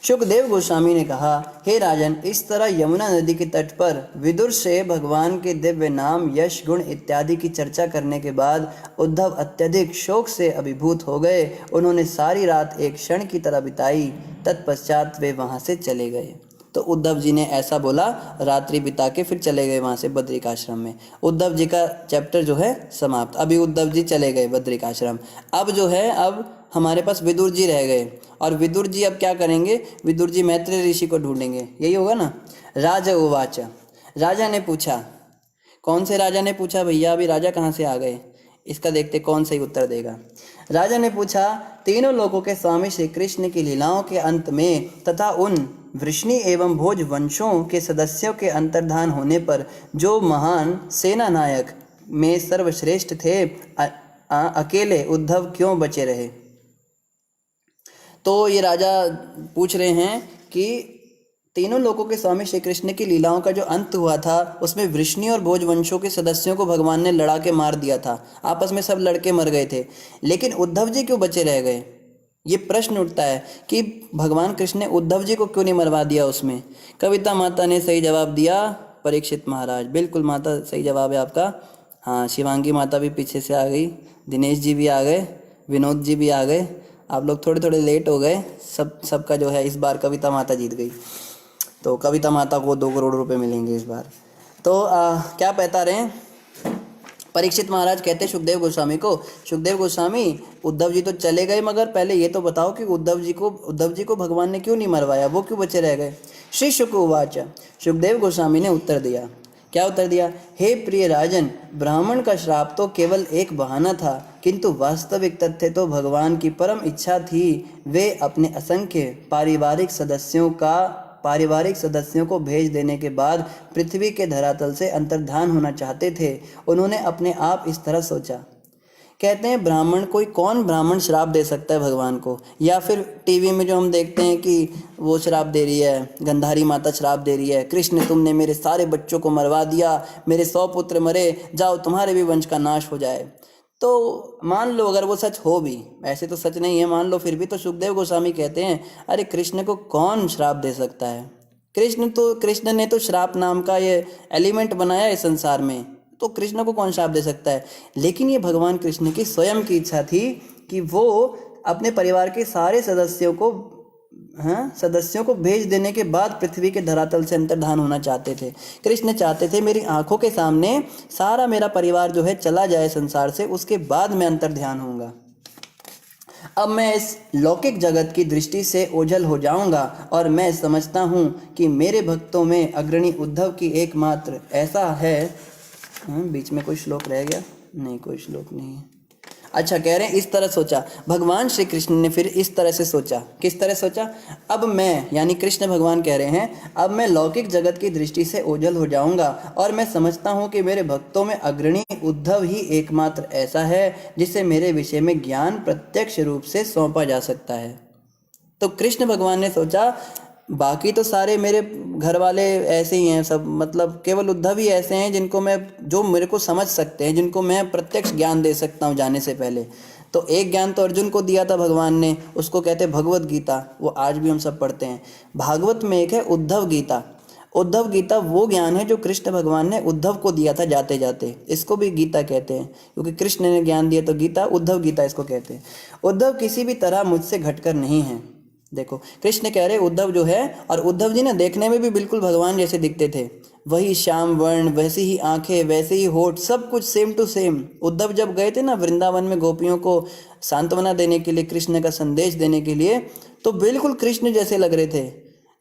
शुकदेव गोस्वामी ने कहा, हे राजन, इस तरह यमुना नदी के तट पर विदुर से भगवान के दिव्य नाम, यश, गुण इत्यादि की चर्चा करने के बाद उद्धव अत्यधिक शोक से अभिभूत हो गए। उन्होंने सारी रात एक क्षण की तरह बिताई, तत्पश्चात वे वहाँ से चले गए। तो उद्धव जी ने ऐसा बोला, रात्रि बिता के फिर चले गए वहाँ से बद्रिकाश्रम में। उद्धव जी का चैप्टर जो है समाप्त। अभी उद्धव जी चले गए बद्रिकाश्रम। अब जो है, अब हमारे पास विदुर जी रह गए, और विदुर जी अब क्या करेंगे? विदुर जी मैत्रेय ऋषि को ढूंढेंगे, यही होगा ना। राजा उवाच, राजा ने पूछा। कौन से राजा ने पूछा भैया? अभी राजा कहाँ से आ गए? इसका देखते कौन सही उत्तर देगा। राजा ने पूछा, तीनों लोकों के स्वामी श्री कृष्ण की लीलाओं के अंत में तथा उन वृष्णि एवं भोज वंशों के सदस्यों के अंतर्धान होने पर जो महान सेना नायक में सर्वश्रेष्ठ थे, अकेले उद्धव क्यों बचे रहे? तो ये राजा पूछ रहे हैं कि तीनों लोकों के स्वामी श्री कृष्ण की लीलाओं का जो अंत हुआ था, उसमें वृष्णि और भोज वंशों के सदस्यों को भगवान ने लड़ा के मार दिया था। आपस में सब लड़के मर गए थे, लेकिन उद्धव जी क्यों बचे रह गए? ये प्रश्न उठता है कि भगवान कृष्ण ने उद्धव जी को क्यों नहीं मरवा दिया उसमें। कविता माता ने सही जवाब दिया, परीक्षित महाराज। बिल्कुल माता, सही जवाब है आपका। हाँ, शिवांगी माता भी पीछे से आ गई, दिनेश जी भी आ गए, विनोद जी भी आ गए। आप लोग थोड़े थोड़े लेट हो गए। सबका जो है, इस बार कविता माता जीत गई, तो कविता माता को 2 करोड़ रुपए मिलेंगे इस बार। तो क्या बता रहे हैं? परीक्षित महाराज कहते सुखदेव गोस्वामी को, सुखदेव गोस्वामी, उद्धव जी तो चले गए, मगर पहले ये तो बताओ कि उद्धव जी को भगवान ने क्यों नहीं मरवाया, वो क्यों बचे रह गए? श्री शुक उवाच, सुखदेव गोस्वामी ने उत्तर दिया। क्या उत्तर दिया? हे प्रिय राजन, ब्राह्मण का श्राप तो केवल एक बहाना था, किंतु वास्तविक तथ्य तो भगवान की परम इच्छा थी। वे अपने असंख्य पारिवारिक सदस्यों को भेज देने के बाद पृथ्वी के धरातल से अंतर्धान होना चाहते थे। उन्होंने अपने आप इस तरह सोचा। कहते हैं कौन ब्राह्मण श्राप दे सकता है भगवान को? या फिर टीवी में जो हम देखते हैं कि वो श्राप दे रही है, गंधारी माता श्राप दे रही है, कृष्ण तुमने मेरे सारे बच्चों को मरवा दिया, मेरे 100 पुत्र मरे, जाओ तुम्हारे भी वंश का नाश हो जाए। तो मान लो अगर वो सच हो भी, ऐसे तो सच नहीं है, मान लो फिर भी, तो सुखदेव गोस्वामी कहते हैं अरे कृष्ण को कौन श्राप दे सकता है? कृष्ण ने तो श्राप नाम का ये एलिमेंट बनाया है संसार में, तो कृष्ण को कौन श्राप दे सकता है? लेकिन ये भगवान कृष्ण की स्वयं की इच्छा थी कि वो अपने परिवार के सारे सदस्यों को भेज देने के बाद पृथ्वी के धरातल से अंतर्धान होना चाहते थे। कृष्ण चाहते थे मेरी आंखों के सामने सारा मेरा परिवार जो है चला जाए संसार से, उसके बाद मैं अंतर्ध्यान होऊंगा। अब मैं इस लौकिक जगत की दृष्टि से ओझल हो जाऊंगा और मैं समझता हूँ कि मेरे भक्तों में अग्रणी उद्धव की एकमात्र ऐसा है। बीच में कोई श्लोक रह गया? नहीं, कोई श्लोक नहीं है। अच्छा, कह रहे हैं इस तरह सोचा भगवान श्री कृष्ण ने। फिर इस तरह से सोचा, किस तरह सोचा? अब मैं, यानी कृष्ण भगवान कह रहे हैं, अब मैं लौकिक जगत की दृष्टि से ओझल हो जाऊंगा और मैं समझता हूँ कि मेरे भक्तों में अग्रणी उद्धव ही एकमात्र ऐसा है जिसे मेरे विषय में ज्ञान प्रत्यक्ष रूप से सौंपा जा सकता है। तो कृष्ण भगवान ने सोचा बाकी तो सारे मेरे घर वाले ऐसे ही हैं सब, मतलब केवल उद्धव ही ऐसे हैं जो मेरे को समझ सकते हैं, जिनको मैं प्रत्यक्ष ज्ञान दे सकता हूँ जाने से पहले। तो एक ज्ञान तो अर्जुन को दिया था भगवान ने, उसको कहते हैं भगवत गीता, वो आज भी हम सब पढ़ते हैं। भागवत में एक है उद्धव गीता। उद्धव गीता वो ज्ञान है जो कृष्ण भगवान ने उद्धव को दिया था जाते जाते, इसको भी गीता कहते हैं, क्योंकि कृष्ण ने ज्ञान दिया तो गीता, उद्धव गीता इसको कहते हैं। उद्धव किसी भी तरह मुझसे घटकर नहीं है। देखो कृष्ण कह रहे उद्धव जो है, और उद्धव जी ना देखने में भी बिल्कुल भगवान जैसे दिखते थे, वही श्याम वर्ण, वैसी ही आंखें, वैसे ही होठ, सब कुछ सेम टू सेम। उद्धव जब गए थे ना वृंदावन में गोपियों को सांत्वना देने के लिए, कृष्ण का संदेश देने के लिए, तो बिल्कुल कृष्ण जैसे लग रहे थे।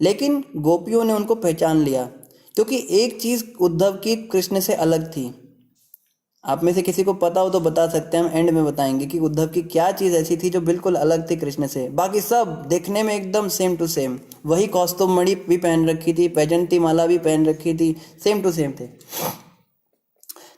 लेकिन गोपियों ने उनको पहचान लिया, क्योंकि एक चीज़ उद्धव की कृष्ण से अलग थी। आप में से किसी को पता हो तो बता सकते हैं, हम एंड में बताएंगे कि उद्धव की क्या चीज़ ऐसी थी जो बिल्कुल अलग थी कृष्ण से। बाकी सब देखने में एकदम सेम टू सेम, वही कौस्तुभ मणि भी पहन रखी थी, पैजंती माला भी पहन रखी थी, सेम टू सेम थे।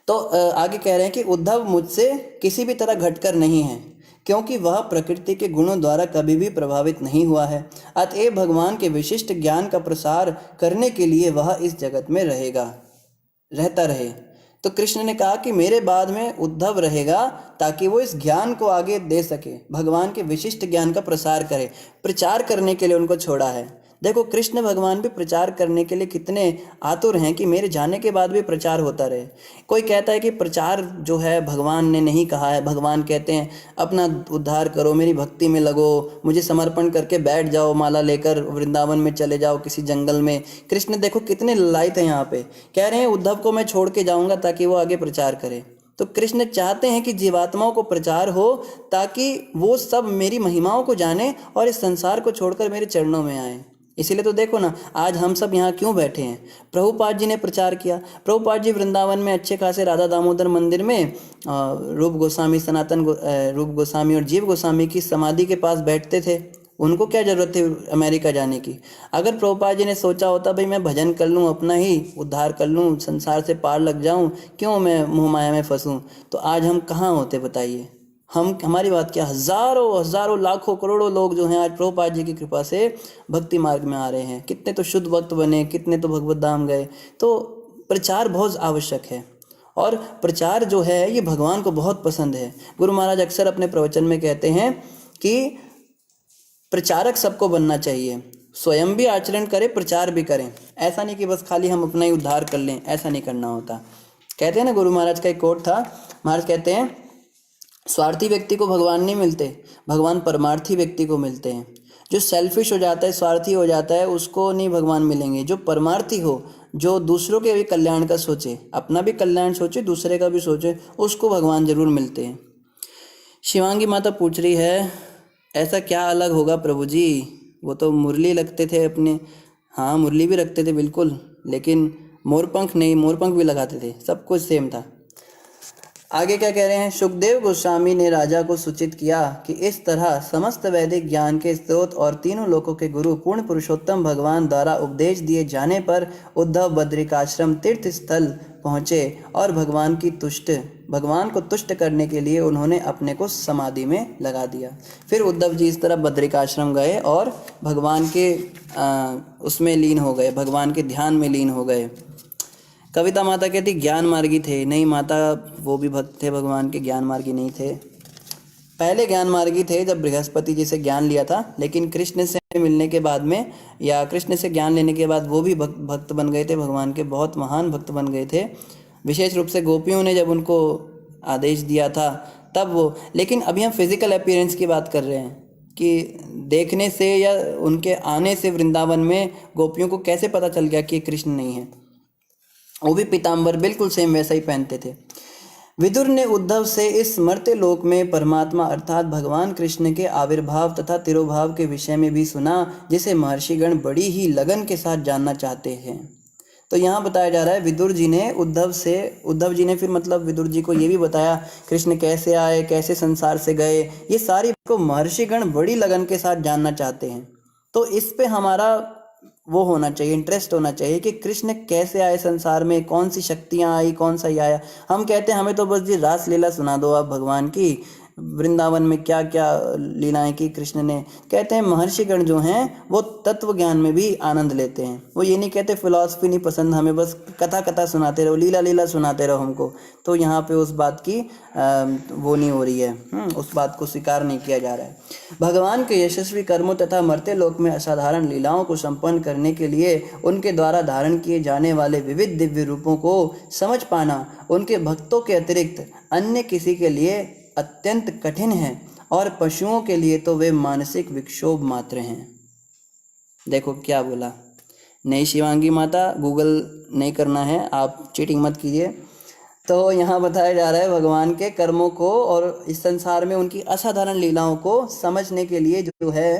तो आगे कह रहे हैं कि उद्धव मुझसे किसी भी तरह घटकर नहीं है, क्योंकि वह प्रकृति के गुणों द्वारा कभी भी प्रभावित नहीं हुआ है। अतएव भगवान के विशिष्ट ज्ञान का प्रसार करने के लिए वह इस जगत में रहता रहे। तो कृष्ण ने कहा कि मेरे बाद में उद्धव रहेगा ताकि वो इस ज्ञान को आगे दे सके, भगवान के विशिष्ट ज्ञान का प्रसार करे, प्रचार करने के लिए उनको छोड़ा है। देखो कृष्ण भगवान भी प्रचार करने के लिए कितने आतुर हैं कि मेरे जाने के बाद भी प्रचार होता रहे। कोई कहता है कि प्रचार जो है भगवान ने नहीं कहा है, भगवान कहते हैं अपना उद्धार करो, मेरी भक्ति में लगो, मुझे समर्पण करके बैठ जाओ, माला लेकर वृंदावन में चले जाओ किसी जंगल में। कृष्ण देखो कितने ललायत हैं यहाँ पे, कह रहे हैं उद्धव को मैं छोड़ के जाऊँगा ताकि वो आगे प्रचार करे। तो कृष्ण चाहते हैं कि जीवात्माओं को प्रचार हो ताकि वो सब मेरी महिमाओं को जाने और इस संसार को छोड़कर मेरे चरणों में आए। इसीलिए तो देखो ना आज हम सब यहाँ क्यों बैठे हैं। प्रभुपाद जी ने प्रचार किया। प्रभुपाद जी वृंदावन में अच्छे खासे राधा दामोदर मंदिर में रूप गोस्वामी, रूप गोस्वामी और जीव गोस्वामी की समाधि के पास बैठते थे। उनको क्या ज़रूरत थी अमेरिका जाने की। अगर प्रभुपाद जी ने सोचा होता भाई मैं भजन कर लूँ, अपना ही उद्धार कर लूँ, संसार से पार लग जाऊँ, क्यों मैं मोह माया में फंसूँ, तो आज हम कहाँ होते बताइए। हमारी बात क्या, हजारों लाखों करोड़ों लोग जो हैं आज प्रभुपाद जी की कृपा से भक्ति मार्ग में आ रहे हैं। कितने तो शुद्ध भक्त बने, कितने तो भगवत धाम गए। तो प्रचार बहुत आवश्यक है, और प्रचार जो है ये भगवान को बहुत पसंद है। गुरु महाराज अक्सर अपने प्रवचन में कहते हैं कि प्रचारक सबको बनना चाहिए, स्वयं भी आचरण करें, प्रचार भी करें। ऐसा नहीं कि बस खाली हम अपना ही उद्धार कर लें, ऐसा नहीं करना होता। कहते हैं ना, गुरु महाराज का एक कोट था, महाराज कहते हैं स्वार्थी व्यक्ति को भगवान नहीं मिलते, भगवान परमार्थी व्यक्ति को मिलते हैं। जो सेल्फिश हो जाता है, स्वार्थी हो जाता है, उसको नहीं भगवान मिलेंगे। जो परमार्थी हो, जो दूसरों के भी कल्याण का सोचे, अपना भी कल्याण सोचे, दूसरे का भी सोचे, उसको भगवान जरूर मिलते हैं। शिवांगी माता पूछ रही है ऐसा क्या अलग होगा प्रभु जी, वो तो मुरली लगते थे अपने। हाँ, मुरली भी रखते थे बिल्कुल, लेकिन मोरपंख नहीं, मोरपंख भी लगाते थे, सब कुछ सेम था। आगे क्या कह रहे हैं, सुखदेव गोस्वामी ने राजा को सूचित किया कि इस तरह समस्त वैदिक ज्ञान के स्रोत और तीनों लोकों के गुरु पूर्ण पुरुषोत्तम भगवान द्वारा उपदेश दिए जाने पर उद्धव बद्रिकाश्रम तीर्थ स्थल पहुँचे और भगवान को तुष्ट करने के लिए उन्होंने अपने को समाधि में लगा दिया। फिर उद्धव जी इस तरह बद्रिकाश्रम गए और भगवान के उसमें लीन हो गए, भगवान के ध्यान में लीन हो गए। कविता माता कहती ज्ञान मार्गी थे, नहीं माता, वो भी भक्त थे भगवान के, ज्ञान मार्गी नहीं थे। पहले ज्ञान मार्गी थे जब बृहस्पति जी से ज्ञान लिया था, लेकिन कृष्ण से मिलने के बाद में या कृष्ण से ज्ञान लेने के बाद वो भी भक्त बन गए थे, भगवान के बहुत महान भक्त बन गए थे। विशेष रूप से गोपियों ने जब उनको आदेश दिया था तब वो। लेकिन अभी हम फिजिकल अपीयरेंस की बात कर रहे हैं कि देखने से या उनके आने से वृंदावन में गोपियों को कैसे पता चल गया कि कृष्ण नहीं है। वो भी पीताम्बर बिल्कुल सेम वैसा ही पहनते थे। विदुर ने उद्धव से इस मर्त्य लोक में परमात्मा अर्थात भगवान कृष्ण के आविर्भाव तथा तिरोभाव के विषय में भी सुना, जिसे महर्षिगण बड़ी ही लगन के साथ जानना चाहते हैं। तो यहाँ बताया जा रहा है विदुर जी ने उद्धव जी ने फिर मतलब विदुर जी को ये भी बताया कृष्ण कैसे आए, कैसे संसार से गए, ये सारी को महर्षिगण बड़ी लगन के साथ जानना चाहते हैं। तो इस पे हमारा वो होना चाहिए, इंटरेस्ट होना चाहिए कि कृष्ण कैसे आए संसार में, कौन सी शक्तियाँ आई, कौन सा ये आया। हम कहते हैं हमें तो बस जी रास लीला सुना दो आप भगवान की, वृंदावन में क्या क्या लीलाएं की कृष्ण ने। कहते हैं महर्षिगण जो हैं वो तत्व ज्ञान में भी आनंद लेते हैं। वो ये नहीं कहते फिलॉसफी नहीं पसंद हमें, बस कथा सुनाते रहो, लीला सुनाते रहो हमको। तो यहाँ पे उस बात की वो नहीं हो रही है, उस बात को स्वीकार नहीं किया जा रहा है। भगवान के यशस्वी कर्मों तथा मर्त्य लोक में असाधारण लीलाओं को संपन्न करने के लिए उनके द्वारा धारण किए जाने वाले विविध दिव्य रूपों को समझ पाना उनके भक्तों के अतिरिक्त अन्य किसी के लिए अत्यंत कठिन है, और पशुओं के लिए तो वे मानसिक विक्षोभ मात्र हैं। देखो क्या बोला, नहीं शिवांगी माता, गूगल नहीं करना है, आप चीटिंग मत कीजिए। तो यहाँ बताया जा रहा है भगवान के कर्मों को और इस संसार में उनकी असाधारण लीलाओं को समझने के लिए जो है,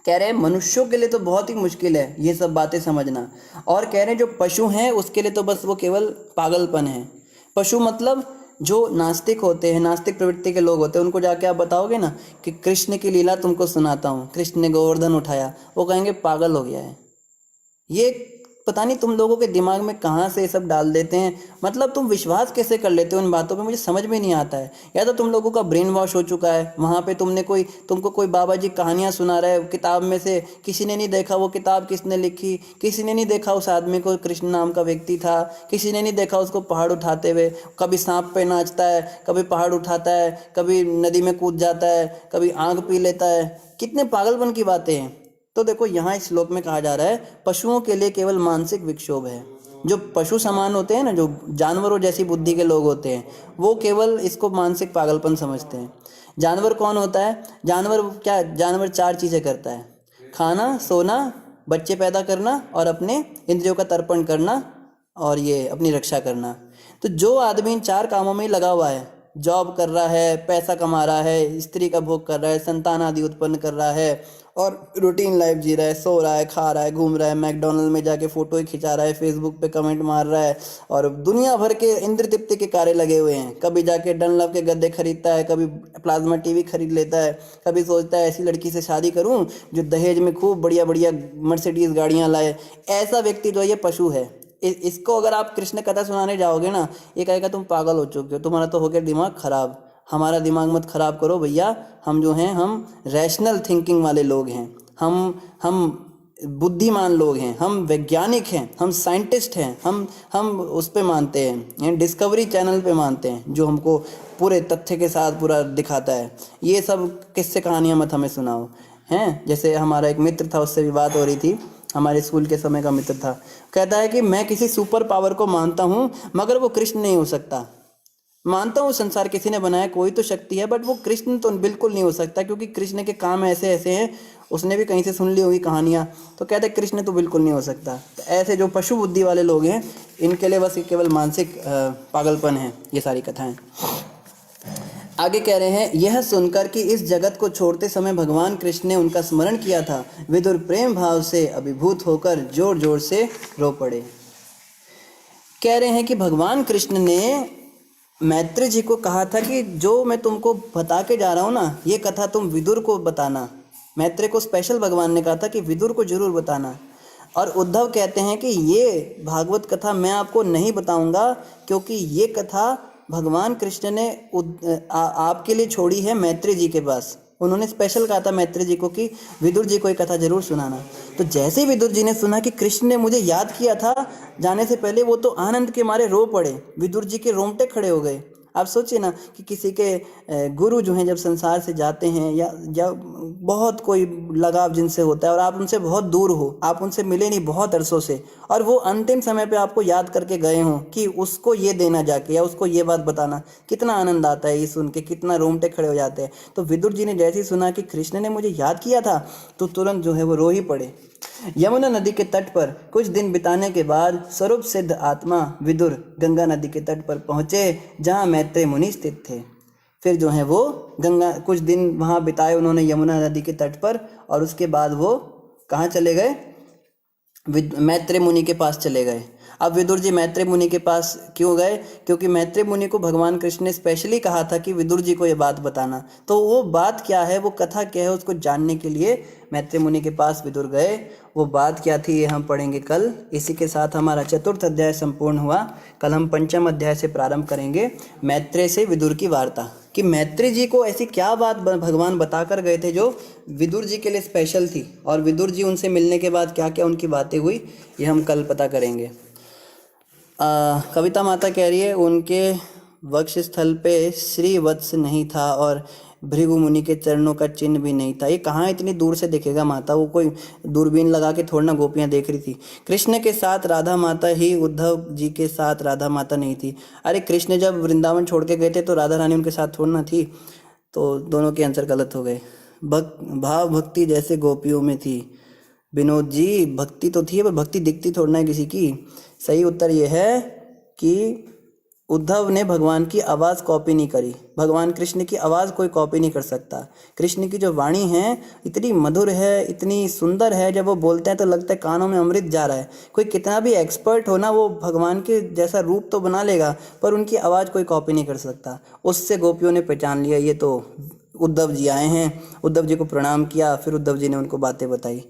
कह रहे हैं मनुष्यों के लिए तो बहुत ही मुश्किल है ये सब बातें समझना, और कह रहे हैं जो पशु हैं उसके लिए तो बस वो केवल पागलपन है। पशु मतलब जो नास्तिक होते हैं, नास्तिक प्रवृत्ति के लोग होते हैं, उनको जाके आप बताओगे ना कि कृष्ण की लीला तुमको सुनाता हूँ, कृष्ण ने गोवर्धन उठाया, वो कहेंगे पागल हो गया है। ये पता नहीं तुम लोगों के दिमाग में कहाँ से ये सब डाल देते हैं, मतलब तुम विश्वास कैसे कर लेते हो इन बातों पे, मुझे समझ में नहीं आता है। या तो तुम लोगों का ब्रेन वॉश हो चुका है, वहाँ पे तुमको कोई बाबा जी कहानियाँ सुना रहा है किताब में से, किसी ने नहीं देखा वो किताब किसने लिखी, किसी ने नहीं देखा उस आदमी को कृष्ण नाम का व्यक्ति था, किसी ने नहीं देखा उसको पहाड़ उठाते हुए, कभी सांप पे नाचता है, कभी पहाड़ उठाता है, कभी नदी में कूद जाता है, कभी आग पी लेता है। कितने पागलपन की बातें हैं। तो देखो यहाँ इस श्लोक में कहा जा रहा है पशुओं के लिए केवल मानसिक विक्षोभ है। जो पशु समान होते हैं ना, जो जानवरों जैसी बुद्धि के लोग होते हैं, वो केवल इसको मानसिक पागलपन समझते हैं। जानवर कौन होता है, जानवर 4 चीज़ें करता है, खाना, सोना, बच्चे पैदा करना और अपने इंद्रियों का तर्पण करना और ये अपनी रक्षा करना। तो जो आदमी इन 4 कामों में लगा हुआ है, जॉब कर रहा है, पैसा कमा रहा है, स्त्री का भोग कर रहा है, संतान आदि उत्पन्न कर रहा है और रूटीन लाइफ जी रहा है, सो रहा है, खा रहा है, घूम रहा है, मैकडोनल्ड में जाके फ़ोटो ही खिंचा रहा है, फेसबुक पे कमेंट मार रहा है और दुनिया भर के इंद्र तृप्ति के कार्य लगे हुए हैं। कभी जाके डनलप के गद्दे खरीदता है, कभी प्लाज्मा टीवी खरीद लेता है, कभी सोचता है ऐसी लड़की से शादी करूं जो दहेज में खूब बढ़िया बढ़िया मर्सिडीज़ गाड़ियाँ लाए। ऐसा व्यक्ति जो ये पशु है। इसको अगर आप कृष्ण कथा सुनाने जाओगे ना, ये कहेगा तुम पागल हो चुके हो, तुम्हारा तो हो गया दिमाग खराब। हमारा दिमाग मत खराब करो भैया, हम जो हैं हम रैशनल थिंकिंग वाले लोग हैं, हम बुद्धिमान लोग हैं, हम वैज्ञानिक हैं, हम साइंटिस्ट हैं, हम उस पे मानते हैं, डिस्कवरी चैनल पे मानते हैं जो हमको पूरे तथ्य के साथ पूरा दिखाता है। ये सब किस्से कहानियाँ मत हमें सुनाओ हैं। जैसे हमारा एक मित्र था, उससे भी बात हो रही थी, हमारे स्कूल के समय का मित्र था, कहता है कि मैं किसी सुपर पावर को मानता हूँ मगर वो कृष्ण नहीं हो सकता। मानता हूँ संसार किसी ने बनाया, कोई तो शक्ति है, बट वो कृष्ण तो बिल्कुल नहीं हो सकता क्योंकि कृष्ण के काम ऐसे ऐसे हैं। उसने भी कहीं से सुन ली होगी कहानियाँ, तो कहते हैं कृष्ण तो बिल्कुल नहीं हो सकता। तो ऐसे जो पशु बुद्धि वाले लोग हैं, इनके लिए बस केवल मानसिक पागलपन है ये सारी कथाएं। आगे कह रहे हैं, यह सुनकर कि इस जगत को छोड़ते समय भगवान कृष्ण ने उनका स्मरण किया था, विदुर प्रेम भाव से अभिभूत होकर जोर जोर से रो पड़े। कह रहे हैं कि भगवान कृष्ण ने मैत्री जी को कहा था कि जो मैं तुमको बता के जा रहा हूँ ना, ये कथा तुम विदुर को बताना। मैत्री को स्पेशल भगवान ने कहा था कि विदुर को जरूर बताना। और उद्धव कहते हैं कि ये भागवत कथा मैं आपको नहीं बताऊंगा, क्योंकि ये कथा भगवान कृष्ण ने आपके लिए छोड़ी है मैत्री जी के पास। उन्होंने स्पेशल कहा था मैत्री जी को कि विदुर जी को ये कथा जरूर सुनाना। तो जैसे ही विदुर जी ने सुना कि कृष्ण ने मुझे याद किया था जाने से पहले, वो तो आनंद के मारे रो पड़े, विदुर जी के रोंगटे खड़े हो गए। आप सोचिए ना कि किसी के गुरु जो हैं जब संसार से जाते हैं, या बहुत कोई लगाव जिनसे होता है और आप उनसे बहुत दूर हो, आप उनसे मिले नहीं बहुत अरसों से, और वो अंतिम समय पे आपको याद करके गए हों कि उसको ये देना जाके या उसको ये बात बताना, कितना आनंद आता है ये सुन के, कितना रोंगटे खड़े हो जाते हैं। तो विदुर जी ने जैसे ही सुना कि कृष्ण ने मुझे याद किया था, तो तुरंत जो है वो रो ही पड़े। यमुना नदी के तट पर कुछ दिन बिताने के बाद स्वरूप सिद्ध आत्मा विदुर गंगा नदी के तट पर पहुँचे, जहाँ मैत्रेय मुनि स्थित थे। फिर जो है वो गंगा कुछ दिन वहाँ बिताए उन्होंने यमुना नदी के तट पर, और उसके बाद वो कहाँ चले गए? मैत्रेय मुनि के पास चले गए। अब विदुर जी मैत्रेय मुनि के पास क्यों गए? क्योंकि मैत्रेय मुनि को भगवान कृष्ण ने स्पेशली कहा था कि विदुर जी को ये बात बताना। तो वो बात क्या है, वो कथा क्या है, उसको जानने के लिए मैत्रेय मुनि के पास विदुर गए। वो बात क्या थी ये हम पढ़ेंगे कल। इसी के साथ हमारा 4th अध्याय संपूर्ण हुआ। कल हम 5म अध्याय से प्रारंभ करेंगे, मैत्रेय से विदुर की वार्ता, कि मैत्रेय जी को ऐसी क्या बात भगवान बता कर गए थे जो विदुर जी के लिए स्पेशल थी, और विदुर जी उनसे मिलने के बाद क्या क्या उनकी बातें हुई, ये हम कल पता करेंगे। कविता माता कह रही है, उनके वक्ष स्थल पे श्री वत्स नहीं था और भृगु मुनि के चरणों का चिन्ह भी नहीं था। ये कहाँ इतनी दूर से दिखेगा माता? वो कोई दूरबीन लगा के थोड़ा ना गोपियाँ देख रही थी। कृष्ण के साथ राधा माता ही, उद्धव जी के साथ राधा माता नहीं थी। अरे कृष्ण जब वृंदावन छोड़ के गए थे तो राधा रानी उनके साथ थोड़ा ना थी। तो दोनों के आंसर गलत हो गए। भाव भक्ति जैसे गोपियों में थी। विनोद जी, भक्ति तो थी पर भक्ति दिखती थोड़ा ना किसी की। सही उत्तर यह है कि उद्धव ने भगवान की आवाज़ कॉपी नहीं करी। भगवान कृष्ण की आवाज़ कोई कॉपी नहीं कर सकता। कृष्ण की जो वाणी है इतनी मधुर है, इतनी सुंदर है, जब वो बोलते हैं तो लगता है कानों में अमृत जा रहा है। कोई कितना भी एक्सपर्ट हो ना, वो भगवान के जैसा रूप तो बना लेगा पर उनकी आवाज़ कोई कॉपी नहीं कर सकता। उससे गोपियों ने पहचान लिया ये तो उद्धव जी आए हैं। उद्धव जी को प्रणाम किया, फिर उद्धव जी ने उनको बातें बताई।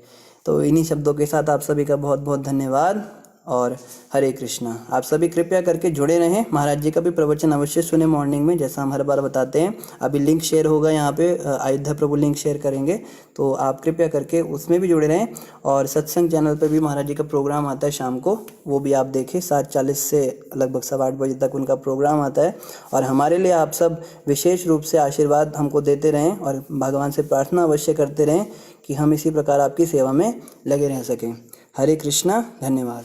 तो इन्हीं शब्दों के साथ आप सभी का बहुत बहुत धन्यवाद और हरे कृष्णा। आप सभी कृपया करके जुड़े रहें। महाराज जी का भी प्रवचन अवश्य सुने मॉर्निंग में, जैसा हम हर बार बताते हैं। अभी लिंक शेयर होगा यहाँ पे, अयोध्या प्रभु लिंक शेयर करेंगे, तो आप कृपया करके उसमें भी जुड़े रहें। और सत्संग चैनल पर भी महाराज जी का प्रोग्राम आता है शाम को, वो भी आप देखें। 7:40 से लगभग 8:15 बजे तक उनका प्रोग्राम आता है। और हमारे लिए आप सब विशेष रूप से आशीर्वाद हमको देते रहें और भगवान से प्रार्थना अवश्य करते रहें कि हम इसी प्रकार आपकी सेवा में लगे रह सकें। हरे कृष्णा, धन्यवाद।